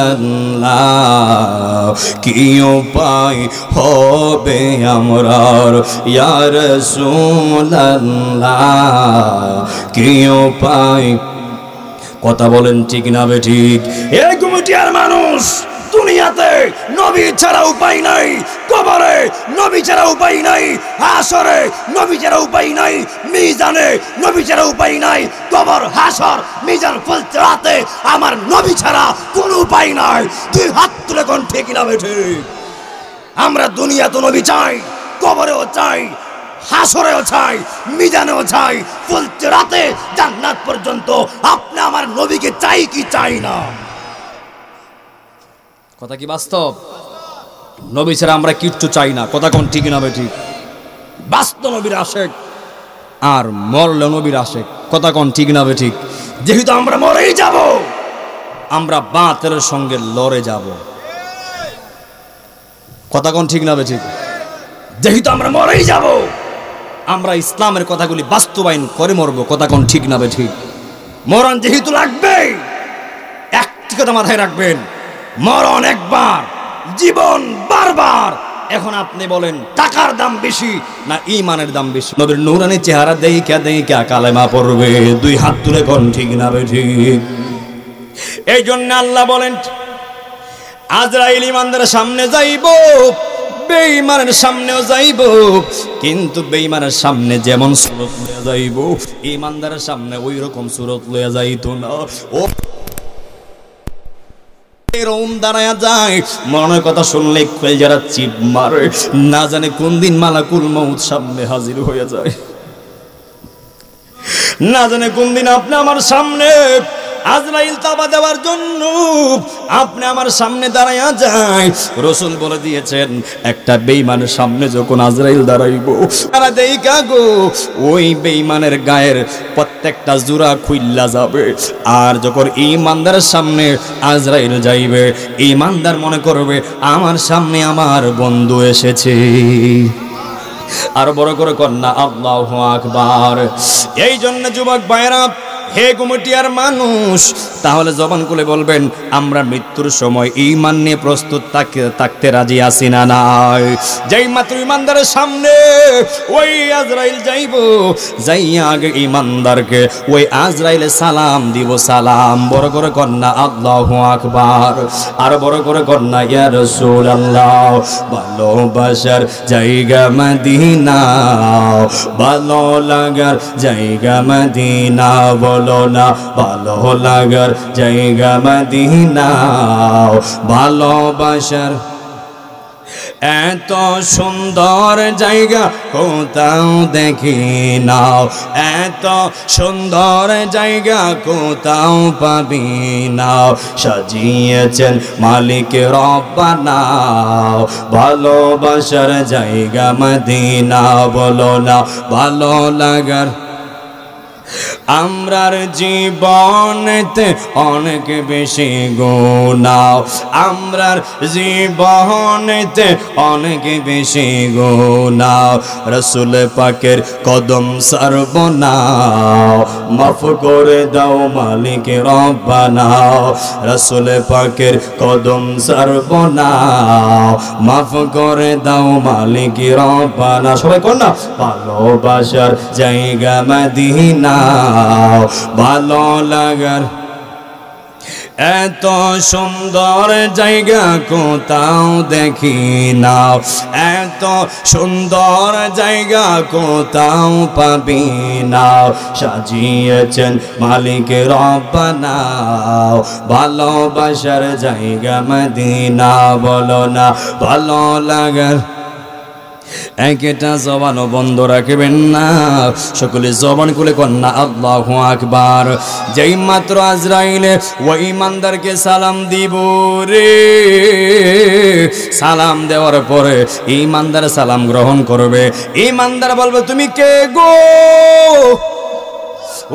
কি উপায় হবে আমরার, ইয়া রাসূলুল্লাহ কি উপায়? কথা বলেন ঠিক না বে ঠিক? এই গুমটিয়ার মানুষ, দুনিয়াতে নবী ছাড়া উপায় নাই, কবরে নবী ছাড়া উপায় নাই, হাসরে নবী ছাড়া উপায় নাই, মিজানে নবী ছাড়া উপায় নাই, কবর হাসর মিজান ফুলসিরাতে আমার নবী ছাড়া কোনো উপায় নাই। দুই হাত তুলে কোন ঠিক না বে ঠিক? আমরা দুনিয়াতে নবী চাই, কবরেও চাই, হাসরেও চাই, মিজানেও চাই, ফুলসিরাতে জান্নাত পর্যন্ত আপনি আমার নবীকে চাই কি চাই না? কথা কি বাস্তব? নবী ছাড়া আমরা কিচ্ছু চাই না। কথা কোন ঠিক না বে ঠিক? বাস্তব নবীর আশেক আর মরলে নবীর আশেক। কথা কোন ঠিক না বে ঠিক? যেহেতু আমরা মরেই যাব, আমরা বাতিলের সঙ্গে লড়ে যাব। কথা কোন ঠিক না বে ঠিক? যেহেতু আমরা মরেই যাব, আমরা ইসলামের কথাগুলি বাস্তবায়ন করে মরবো। কথা কোন ঠিক না বে ঠিক? মরণ যেহেতু লাগবে, একটি কথা মাথায় রাখবেন, মরণ একবার, জীবন বারবার। এখন আপনি বলেন টাকার দাম বেশি না ঈমানের দাম বেশি? নবীর নূরানি চেহারা দেইখা দেইখা কালেমা পড়বে। দুই হাত তুলে কোন ঠিক না বে ঠিক? এই জন্য আল্লাহ বলেন আজরাইল ইমানদারের সামনে যাইব, বেঈমানের সামনেও যাইব, কিন্তু বেঈমানের সামনে যেমন সুরত লইয়া যাইব, ইমানদারের সামনে ওই রকম সুরত লইয়া যাইতো না। ও এরকম দাঁড়ায়া যায়, মনের কথা শুনলে যারা চিপ মারে, না জানে কোন দিন মালাকুল মউত সামনে হাজির হয়ে যায়, না জানে কোন দিন আপনি আমার সামনে আজরাইল তাবা দেওয়ার জন্য আপনি আমার সামনে দাঁড়ায়া যায়। রাসূল বলে দিয়েছেন একটা বেঈমানের সামনে যখন আজরাইল দাঁড়াইবো, তারা দেইখা গো ওই বেঈমানের গায়ের প্রত্যেকটা জোড়া খুইল্লা যাবে। আর যখন ঈমানদারের সামনে আজরাইল যাইবে, ঈমানদার মনে করবে আমার সামনে আমার বন্ধু এসেছে। আর বড় করে কন্যা আল্লাহু আকবার। এই জন্য যুবক ভাইরা, হে গুমটিয়ার মানুষ, তাহলে জবান খুলে বলবেন আমরা মৃত্যুর সময় ঈমান নিয়ে প্রস্তুত থাকতে রাজি আছি না নাই? যেই মাত্র ঈমানদারের সামনে ওই আজরাইল যাইব, যাইয়া আগে ঈমানদারকে ওই আজরাইলে সালাম দিব। সালাম বড় করে কন্যা আল্লাহু আকবার। আর বড় করে কন্যা ইয়া রাসূলুল্লাহ, ভালোবাসার জায়গা মদিনা, ভালো লাগার জায়গা মদিনা, বলো না ভালো লাগার জায়গা মদিনা, ভালোবাসার এত সুন্দর জায়গা কোথাও দেখি নাও, এত সুন্দর জায়গা কোথাও পাবি নাও, সাজিয়েছেন মালিক রব্বানা, ভালোবাসার জায়গা মদিনা, বলো না ভালো লাগার। আমরার জীবনেতে অনেক বেশি গুনাহ, আমরার জীবনেতে অনেক বেশি গুনাহ, রাসূল পাকের কদম সারব না, মাফ করে দাও মালিক রব্বানা, রাসূল পাকের কদম সারব না, মাফ করে দাও মালিক রব্বানা। সবাই কোন না, ভালোবাসার জায়গা মদিনা, ভালো লাগার। এত সুন্দর জায়গা কোথাও দেখি না, এত সুন্দর জায়গা কোথাও পাবি না, সাজিয়েছেন মালিক রব্বানা, ভালোবাসার জায়গা মদিনা, বলো না ভালো লাগার। একটা জবানও বন্ধ রাখবেন না, সকলে জবান খুলে কন্যা আল্লাহু আকবার। যেই মাত্র আজরাইলে ওই ইমানদারকে সালাম দিব রে, সালাম দেওয়ার পরে ইমানদার সালাম গ্রহণ করবে। ইমানদার বলবে তুমি কে গো,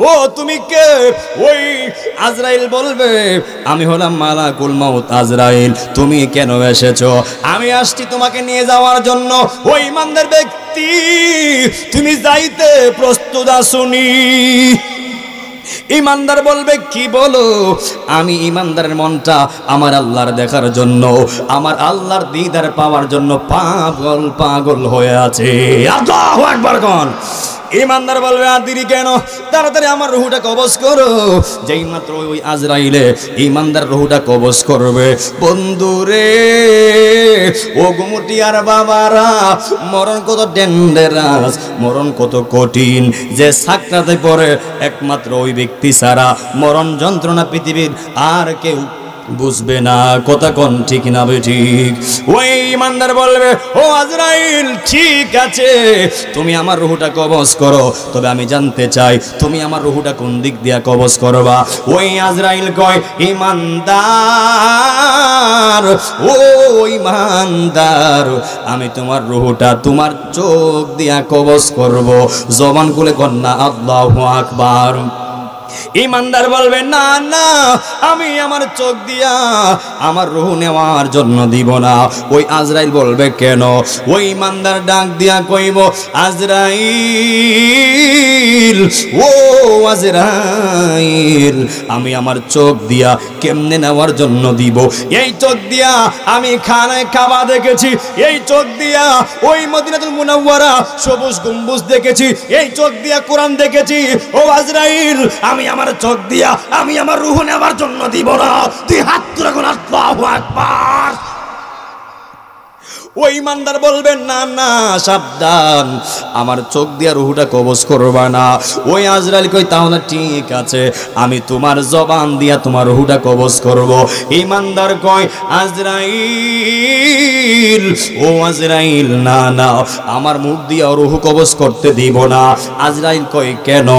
ও তুমি কে? ওই আজরাইল বলবে আমি হলাম মালাকুল মউত আজরাইল, তুমি কেন এসেছো? আমি আসছি তোমাকে নিয়ে যাওয়ার জন্য। ওই ইমানদার ব্যক্তি তুমি যাইতে প্রস্তুত আসুনি? ইমানদার বলবে কি বলো? আমি ইমানদারের মনটা আমার আল্লাহর দেখার জন্য, আমার আল্লাহর দিদার পাওয়ার জন্য পাগল পাগল হয়ে আছে। আল্লাহু আকবার কোন। ইমানদার বলবে আর দেরি কেন, তাড়াতাড়ি আমার রুহটা কবজ করো। যেই মাত্র ওই আজরাইলে ইমানদার রুহটা কবজ করবে, বন্ধুরে ও গুমটিয়ার বাবারা, মরণ কত ডেঞ্জারাস, মরণ কত কঠিন, যে সাকরাতে পড়ে একমাত্র ওই ব্যক্তি ছাড়া মরণ যন্ত্রণা পৃথিবীর আর কেউ বুঝবে না। কথা কোন ঠিক না ঠিক? ওই ইমানদার বলবে ও আজরাইল ঠিক আছে, তুমি আমার রুহটা কবজ করো, তবে আমি জানতে চাই তুমি আমার রুহটা কোন দিক দিয়া কবজ করবা। ওই আজরাইল কয় ইমানদার, ও ইমানদার, আমি তোমার রুহটা তোমার চোখ দিয়া কবজ করব। জবান খুলে কন্যা আল্লাহু আকবার। ইমানদার বলবে না না, আমি আমার চোখ দিয়া আমার রূহ নেওয়ার জন্য দিব না। ওই আজরাইল বলবে কেন? ওই ইমানদার ডাক দিয়া কইব আজরাইল, ও আজরাইল, আমি আমার চোখ দিয়া কেমনে নেওয়ার জন্য দিব? এই চোখ দিয়া আমি খানায় কাবা দেখেছি, এই চোখ দিয়া ওই মদিনাতুল মুনাওয়ারা সবুজ গম্বুজ দেখেছি, এই চোখ দিয়া কোরআন দেখেছি। ও আজরাইল, আমি আমার চোখ দিয়া আমি আমার রূহ নেওয়ার জন্য দিব না। তুই হাত তুলে কোন আল্লাহু আকবার। ওই ইমানদার বলবেন না না, সাবধান, আমার চোখ দিয়া রুহটা কবজ করবা না। ওই আজরাইল কই তাহলে ঠিক আছে, আমি তোমার জবান দিয়া তোমার রুহটা কবজ করব। ইমানদার কয় আজরাইল, ও আজরাইল, না না, আমার মুখ দিয়া রুহ কবজ করতে দিব না। আজরাইল কয় কেন?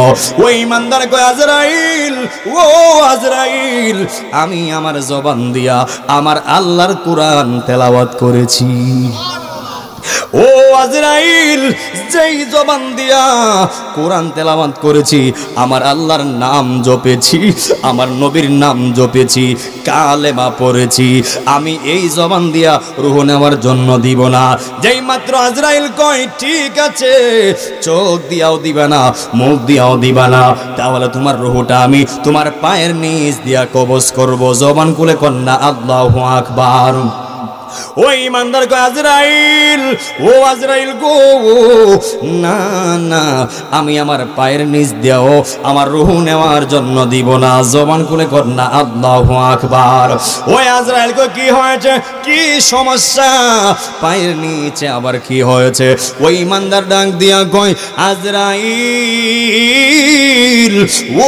ওই ইমানদার কয় আজরাইল, ও আজরাইল, আমি আমার জবান দিয়া আমার আল্লাহর কোরআন তেলাওয়াত করেছি। ও আজরাইল, যেই জবান দিয়া কোরআন তেলাওয়াত করেছি, আমার আল্লাহর নাম জপেছি, আমার নবীর নাম জপেছি, কালেমা পড়েছি, আমি এই জবান দিয়া রূহ নেওয়ার জন্য দিব না। যেই মাত্র আজরাইল কয় ঠিক আছে, চোখ দিয়াও দিবা না, মুখ দিয়াও দিবা না, তাহলে তোমার রূহটা আমি তোমার পায়ের নিচ দিয়া কবজ করব। জবান খুলে কন্যা আল্লাহু আকবার। ওই ইমানদার কয় আজরাইল, ও আজরাইল গো, না না, আমি আমার পায়ের নিচ দিয়েও আমার রূহ নেওয়ার জন্য দিব না। জবান খুলে কন্যা আল্লাহু আকবার। ওই আজরাইল কয় কি হয়েছে, কি সমস্যা? পায়ের নিচে আবার কি হয়েছে? ওই ইমানদার ডাক দিয়া কয় আজরাইল, ও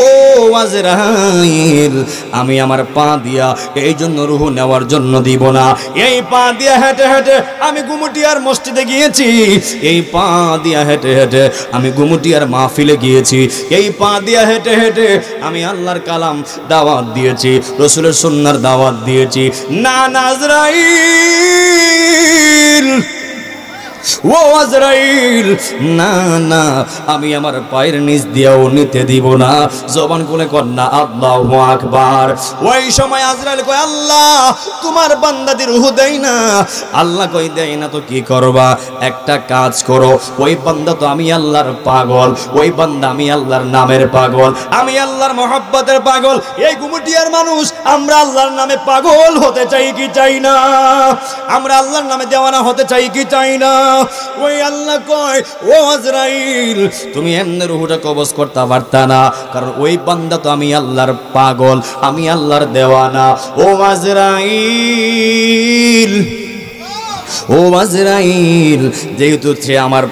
আজরাইল, আমি আমার পা দিয়া এই জন্য রূহ নেওয়ার জন্য দিব না। এই পা দিয়ে হেঁটে হেঁটে আমি গুমুটিয়ার মসজিদে গিয়েছি, এই পা দিয়ে হেঁটে হেঁটে আমি গুমুটিয়ার মাহফিলে গিয়েছি, এই পা দিয়ে হেঁটে হেঁটে আমি আল্লাহর কালাম দাওয়াত দিয়েছি, রাসূলের সুন্নাহর দাওয়াত দিয়েছি। না আজরাইল, ও আজরাইল, না না, আমি আমার পায়ের নিচ দিয়েও নিতে দিব না। জবান খুলে কর না আল্লাহু আকবার। ওই সময় আজরাইল কয়, আল্লাহ তোমার বান্দাদের রূহ দেয় না। আল্লাহ কই, দেয় না তো কি করবা? একটা কাজ করো, ওই বান্দা তো আমি আল্লাহর পাগল, ওই বান্দা আমি আল্লাহর নামের পাগল, আমি আল্লাহর মহব্বতের পাগল। এই গুমুটিয়ার মানুষ আমরা আল্লাহর নামে পাগল হতে চাই কি চাই না? আমরা আল্লাহর নামে দেওয়ানা হতে চাই কি চাই না? ওই আল্লাহ কয়, ও আজরাইল, তুমি এমনি রূহটা কবজ করতে পারতা না, কারণ ওই বান্দা তো আমি আল্লাহর পাগল, আমি আল্লাহর দেওয়ানা। ও আজরাইল, ও আজরাইল, যেহেতু সে আমার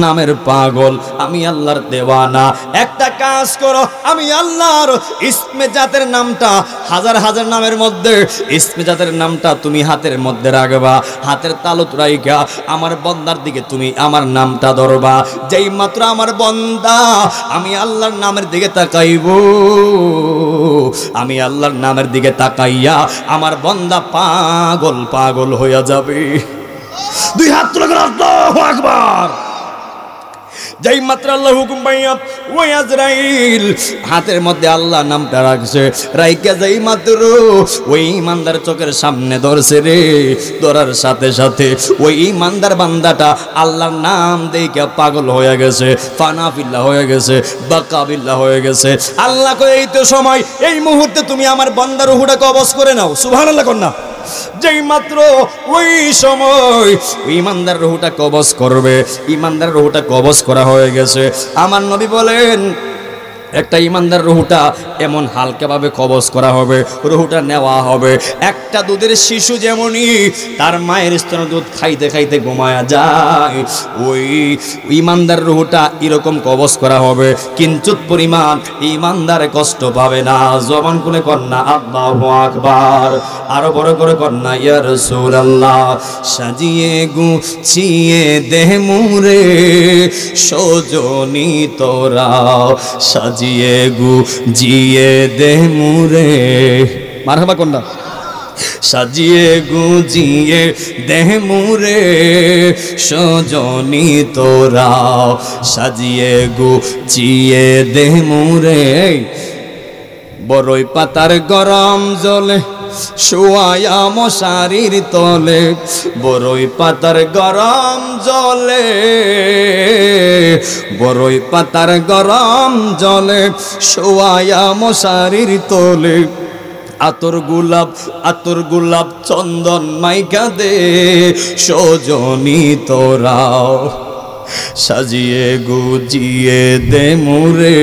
নামের পাগল, আমি আল্লাহর দেওয়ানা, একটা কাজ করো, আমি আল্লাহর ইসমে জাতের নামটা, হাজার হাজার নামের মধ্যে ইসমে জাতের নামটা তুমি হাতের মধ্যে রাখবা, হাতের তালুত রাইখা আমার বন্দার দিকে তুমি আমার নামটা ধরবা। যেই মাত্র আমার বন্দা আমি আল্লাহর নামের দিকে তাকাইব, আমি আল্লাহর নামের দিকে তাকাইয়া আমার বন্দা পাগল পাগল হইয়া যাবে। দুই হাত তুলে আল্লাহু আকবার। যেই মাত্র আল্লাহ হুকুম পাইয়া ওই আজরাইল হাতের মধ্যে আল্লাহ নামটা রাখছে, রাইকা যেই মাত্র ওই ইমানদার চোখের সামনে ধরছে রে, ধরার সাথে সাথে ওই ইমানদার বান্দাটা আল্লাহর নাম দেখে পাগল হয়ে গেছে, ফানাফিল্লাহ হয়ে গেছে, বাকাবিল্লাহ হয়ে গেছে। আল্লাহ কয়, এই তো সময়, এই মুহূর্তে তুমি আমার বান্দার রূহটা কবজ করে নাও। সুবহানাল্লাহ কর না। যেই মাত্র ওই সময় ইমানদার রূহটা কবজ করবে, ইমানদার রূহটা কবজ করা হয়ে গেছে। আমার নবী বলেন, একটা ইমানদার রূহটা এমন হালকাভাবে কবজ করা হবে, রূহটা নেওয়া হবে। একটা দুধের শিশু যেমনই তার মায়ের স্তন দুধ খাইতে খাইতে ঘুমায়া যায়, ওই ইমানদার রূহটা এরকম কবজ করা হবে, কিঞ্চুত পরিমাণ ইমানদার কষ্ট পাবে না। জবান খুলে কর না আল্লাহু আকবার। আরো বড় করে কর না ইয়া রাসূলুল্লাহ। সাজিয়ে গুছিয়ে দেহ মুরে সজনী তোরা, সাজিয়ে গুজিয়ে দে মুরে, মারহাবা কন্যা, সাজিয়ে গুজিয়ে দেহ মুরে সজনী তোরা, সাজিয়ে গুজিয়ে দেহ মুরে। বড়ই পাতার গরম জলে শোয়ায়া মশারির তলে, বড়ই পাতার গরম জলে, বড়ই পাতার গরম জলে শোয়ায়া মশারির তলে, আতর গোলাপ চন্দন মাইকা দে সজনী তোরা, সাজিয়ে গুজিয়ে দে মুরে,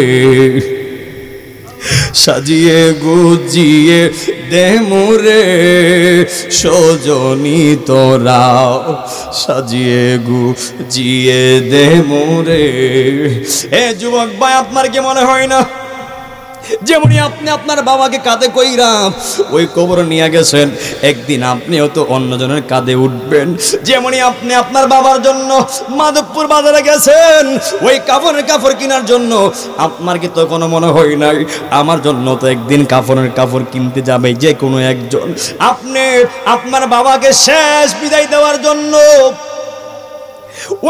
সাজিয়ে গুজিয়ে দে মুরে সজনী তোরা, সাজিয়ে গুজিয়ে দে মুরে। এ যুবক ভাই, আপনার কি মনে হয় না যেমনি আপনি আপনার বাবাকে কাঁধে কইরা ওই কবর নিয়ে গেছেন, একদিন আপনিও তো অন্যজনের কাঁধে উঠবেন। যেমনি আপনি আপনার বাবার জন্য মাধবপুর বাজারে গেছেন ওই কাফনের কাপড় কেনার জন্য, আপনার কি তো কোনো মনে হয় নাই আমার জন্য তো একদিন কাফনের কাপড় কিনতে যাবে যে কোনো একজন? আপনি আপনার বাবাকে শেষ বিদায় দেওয়ার জন্য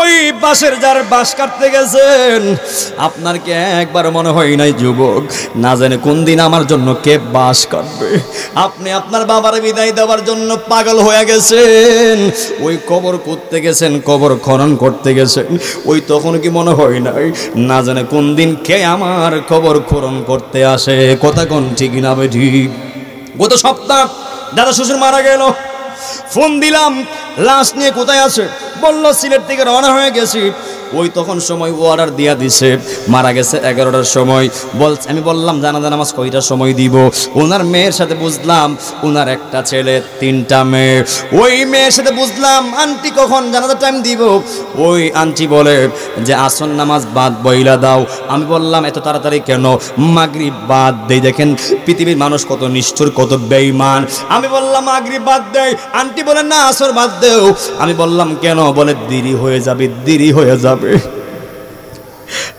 ওই বাঁশের যার বাঁশ কাটতে গেছেন, আপনার কি একবার মনে হয় নাই যুবক, না জানে কোন দিন আমার জন্য কে বাঁশ কাটবে? আপনি আপনার বাবার বিদায় দেওয়ার জন্য পাগল হয়ে গেছেন, ওই কবর করতে গেছেন, কবর খনন করতে গেছেন, ওই তখন কি মনে হয় নাই না জানে কোন দিন কে আমার কবর খনন করতে আসে? কথা কোন ঠিক না ঠিক? গত সপ্তাহ দাদা শ্বশুর মারা গেল, ফোন দিলাম লাশ নিয়ে কোথায় আছে, বললো সিলেট থেকে রওনা হয়ে গেছি। ওই তখন সময় অর্ডার দিয়া দিছে, মারা গেছে 11টার সময়। আমি বললাম জানাজা নামাজ কয়টার সময় দিব? ওনার মেয়ের সাথে বুঝলাম ওনার একটা ছেলে 3টা মেয়ে। ওই মেয়ের সাথে বুঝলাম আন্টি কখন জানাজা টাইম দিব? ওই আন্টি বলে যে আসর নামাজ বাদ বইলা দাও। আমি বললাম এত তাড়াতাড়ি কেন? মাগরিব বাদ দেই। দেখেন পৃথিবীর মানুষ কত নিষ্ঠুর, কত বেঈমান। আমি বললাম মাগরিব বাদ দেই। আন্টি বলে না আসর বাদ দেও। আমি বললাম কেন? বলে দেরি হয়ে যাবে, দেরি হয়ে যাবে।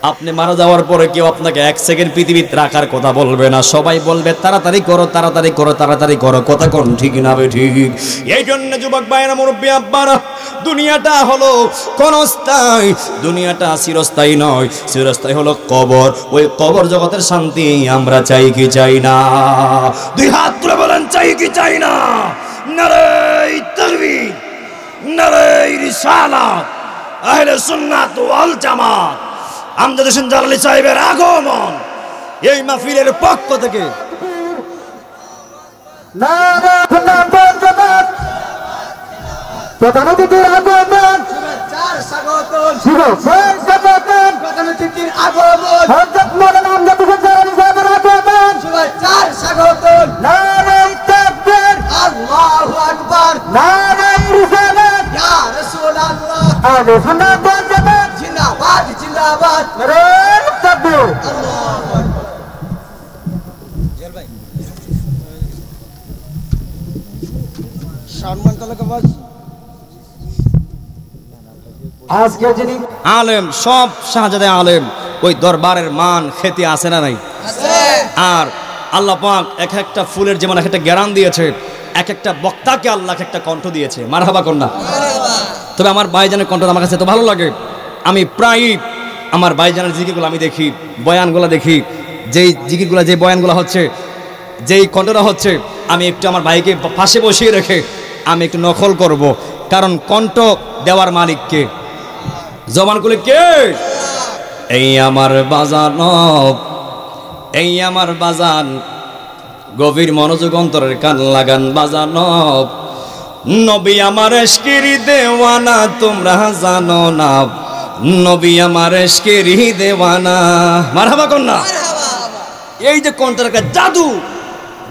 আপনি মারা যাওয়ার পরে কেউ আপনাকে 1 সেকেন্ড পৃথিবীতে রাখার কথা বলবে না, সবাই বলবে তাড়াতাড়ি করো, তাড়াতাড়ি করো, তাড়াতাড়ি করো। কথা কোন ঠিক না বে ঠিক? এই জন্য যুবক ভাইরা, মুরব্বী আব্বারা, দুনিয়াটা হলো ক্ষণস্থায়ী, দুনিয়াটা চিরস্থায়ী নয়। চিরস্থায়ী হলো কবর। ওই কবর জগতের শান্তি আমরা চাই কি চাই না? 2 হাত তুলে বলেন চাই কি চাই না? নারে তাকবীর, নারে রিসালাত, আহলে সুন্নাত ওয়াল জামাত, আমজাদ হোসেন জালালী সাহেবের আগমন এই মাহফিলের পক্ষ থেকে। নারে সুন্নাত ওয়াল জামাত, প্রধান অতিথির আগমন, শুভেচ্ছার স্বাগতম, শুভেচ্ছার স্বাগতম, প্রধান অতিথির আগমন, হযরত মাওলানা আমজাদ হোসেন জালালী সাহেবের আগমন, শুভেচ্ছার স্বাগতম। নারে তাকবীর, আল্লাহু আকবার, নারে রিসালাত, ইয়া রাসূলুল্লাহ, আহলে সুন্নাত ওয়াল জামাত জিন্দাবাদ, জিন্দাবাদ, নারে তাকবীর, আল্লাহু আকবার। জেল ভাই সম্মান তালকা বাস। আজকে যিনি আলেম, সব শাহজাদে আলেম, ওই দরবারের মান খেতে আছে না নাই? আর আল্লাহ পাক এক একটা ফুলের যেমন এক একটা জ্ঞান দিয়েছে, এক একটা বক্তাকে আল্লাহ এক একটা কণ্ঠ দিয়েছে। মারহাবা কন্যা। তবে আমার ভাইজানের কণ্ঠটা আমার কাছে তো ভালো লাগে। আমি প্রায়ই আমার ভাইজানের জিকিরগুলো আমি দেখি, বয়ানগুলো দেখি, যেই জিকিরগুলো, যে বয়ানগুলো হচ্ছে, যেই কণ্ঠটা হচ্ছে, আমি একটু আমার ভাইকে পাশে বসিয়ে রেখে আমি একটু নকল করব। কারণ কণ্ঠ দেওয়ার মালিক কে? জবান খুলে কে? এই আমার বাজান, এই আমার বাজান, গভীর মনোযোগ অন্তরের কান লাগান বাজান। নবী আমার ইশকের দেওয়ানা, তোমরা জানো না, নবী আমার ইশকের দেওয়ানা। মারহাবা কন্যা। এই যে কণ্ঠের একটা জাদু,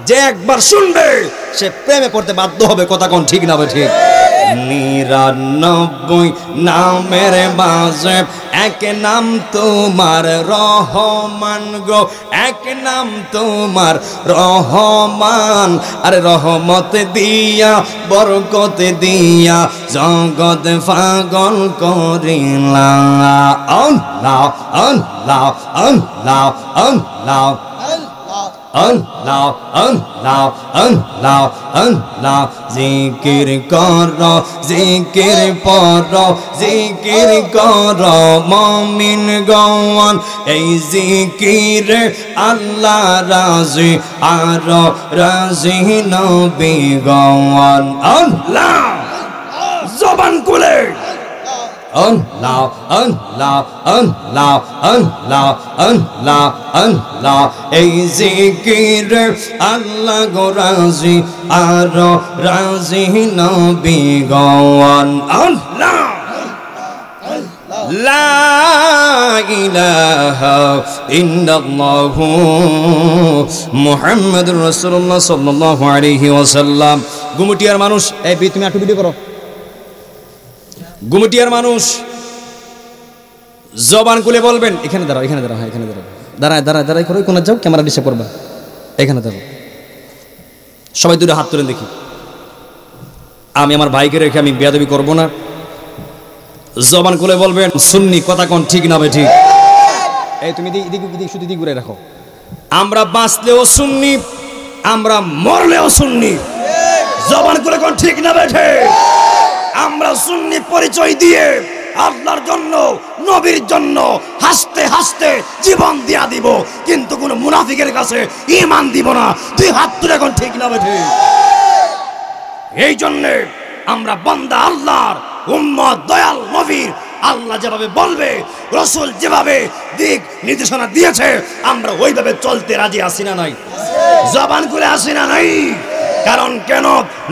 যে একবার শুনবে সে প্রেমে পড়তে বাধ্য হবে। কথা কোন ঠিক না? ঠিক। 99 নামের মাঝে এক নাম তোমার রহমান গো, এক নাম তোমার রহমান। আরে রহমত দিয়া, বরকত দিয়া, জগৎ পাগল করিলা। আল্লাহ আল্লাহ আল্লাহ আল্লাহ আল্লাহ আল্লাহ আল্লাহ আল্লাহ। জিকির কর, জিকির পর, জিকির কর মুমিন গওয়ান। এই জিকির আল্লাহ রাজি, আর রাজি নবী গওয়ান। আল্লাহ জবান খুলে আল্লাহ আল্লাহ আল্লাহ আল্লাহ আল্লাহ আল্লাহ। এই জিকির আল্লাহ গো রাজি, আর রাজি নবী গওয়ান। আল্লাহ লা ইলাহা ইল্লাল্লাহু মুহাম্মাদুর রাসূলুল্লাহ সাল্লাল্লাহু আলাইহি ওয়াসাল্লাম। গুমটিয়ার মানুষ, এই তুমি একটু ভিডিও করো। গুমটিয়ার মানুষ জবান খুলে বলবেন, এখানে দাঁড়াও, এখানে দাঁড়াও, হ্যাঁ এখানে দাঁড়াও, দাঁড়ায় দাঁড়ায় দাঁড়ায় করে কোন যাও, ক্যামেরা ডিস্টার্ব করবা, এখানে দাঁড়াও। সবাই দুটো হাত তুলে দেখি। আমি আমার ভাইকে রেখে আমি বেয়াদবি করব না। জবান খুলে বলবেন সুন্নি। কথা কোন ঠিক না? ঠিক। এই তুমি শুধু দিক ঘুরে রাখো। আমরা বাঁচলেও সুন্নি, আমরা মরলেও সুন্নি। জবান খুলে কোন ঠিক না? ঠিক। আমরা সুন্নি পরিচয় দিয়ে আল্লাহর জন্য, নবীর জন্য হাসতে হাসতে জীবন দিয়া দিব, কিন্তু কোন মুনাফিকের কাছে ঈমান দিব না। 2 হাত তুলে এখন ঠিক না? ঠিক। এই জন্য আমরা বান্দা আল্লাহর, উম্মত দয়াল নবীর। আল্লাহ যেভাবে বলবে, রাসূল যেভাবে দিক নির্দেশনা দিয়েছে, আমরা ওইভাবে চলতে রাজি আছি না নাই? জবান খুলে আসি না নাই? কারণ কেন?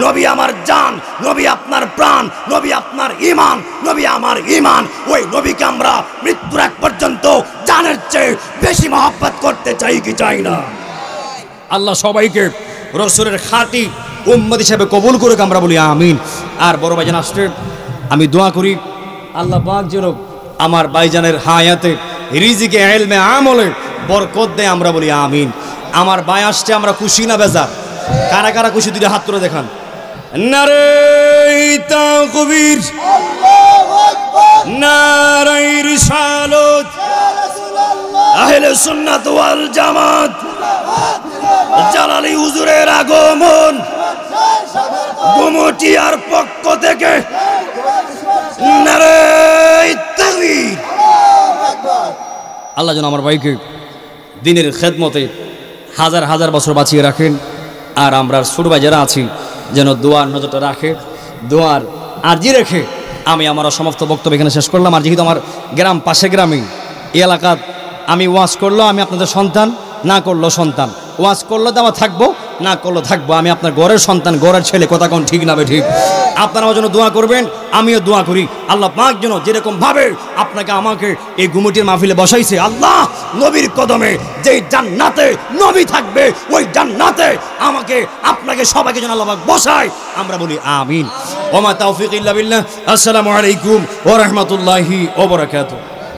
নবী আমার জান, নবী আপনার প্রাণ, নবী আপনার ঈমান, নবী আমার ঈমান। ওই নবীকে আমরা মৃত্যুর আগ পর্যন্ত জানের চেয়ে বেশি মহব্বত করতে চাই কি চাই না? আল্লাহ সবাইকে রাসূলের খাঁটি উম্মত হিসেবে কবুল করুক, আমরা বলি আমিন। আর বড় ভাইজান আসলে আমি দোয়া করি আল্লাহ পাক যেন আমার ভাইজানের হায়াতে রিজিকে ইলমে আমলে বরকত দেয়, আমরা বলি আমিন। আমার ভাই আসছে, আমরা খুশি না বেজার? কারা কারা খুশি দুইটা হাত তুলে দেখান। নারে তাকবীর, নারে রিসালাত, আহলে সুন্নাত ওয়াল জামাত, জালালি হুজুরের আগমন, গুমটিয়ার পক্ষ থেকে নারে তাকবীর। আল্লাহ যেন আমার ভাইকে দিনের খেদমতে হাজার হাজার বছর বাঁচিয়ে রাখেন। আর আমরা ছোট ভাই যারা আছি যেন দোয়ার নজরটা রাখে, দোয়ার আর্জি রেখে আমি আমার সমস্ত বক্তব্য এখানে শেষ করলাম। আর যেহেতু আমার গ্রাম পাশে গ্রামে এই এলাকাত আমি ওয়াজ করলো, আমি আপনাদের সন্তান, না করলো সন্তান, ওয়াজ করলো তো আমার থাকবো, না করলো থাকবো। আমি আপনার ঘরের সন্তান, ঘরের ছেলে, কথা কোন ঠিক না বে ঠিক? আপনারা আমার জন্য দোয়া করবেন, আমিও দোয়া করি। আল্লাহ পাক যেন যেরকম ভাবে আপনাকে আমাকে এই গুমটির মাহফিলে বসাইছে, আল্লাহ নবীর কদমে যেই জান্নাতে নবী থাকবে ওই জান্নাতে আমাকে আপনাকে সবাইকে যেন আল্লাহ পাক বসায়, আমরা বলি আমিন। ওমা তাওফিক ইল্লা বিল্লাহ। আসসালামু আলাইকুম ওয়া রাহমাতুল্লাহি ওয়া বারাকাতুহু।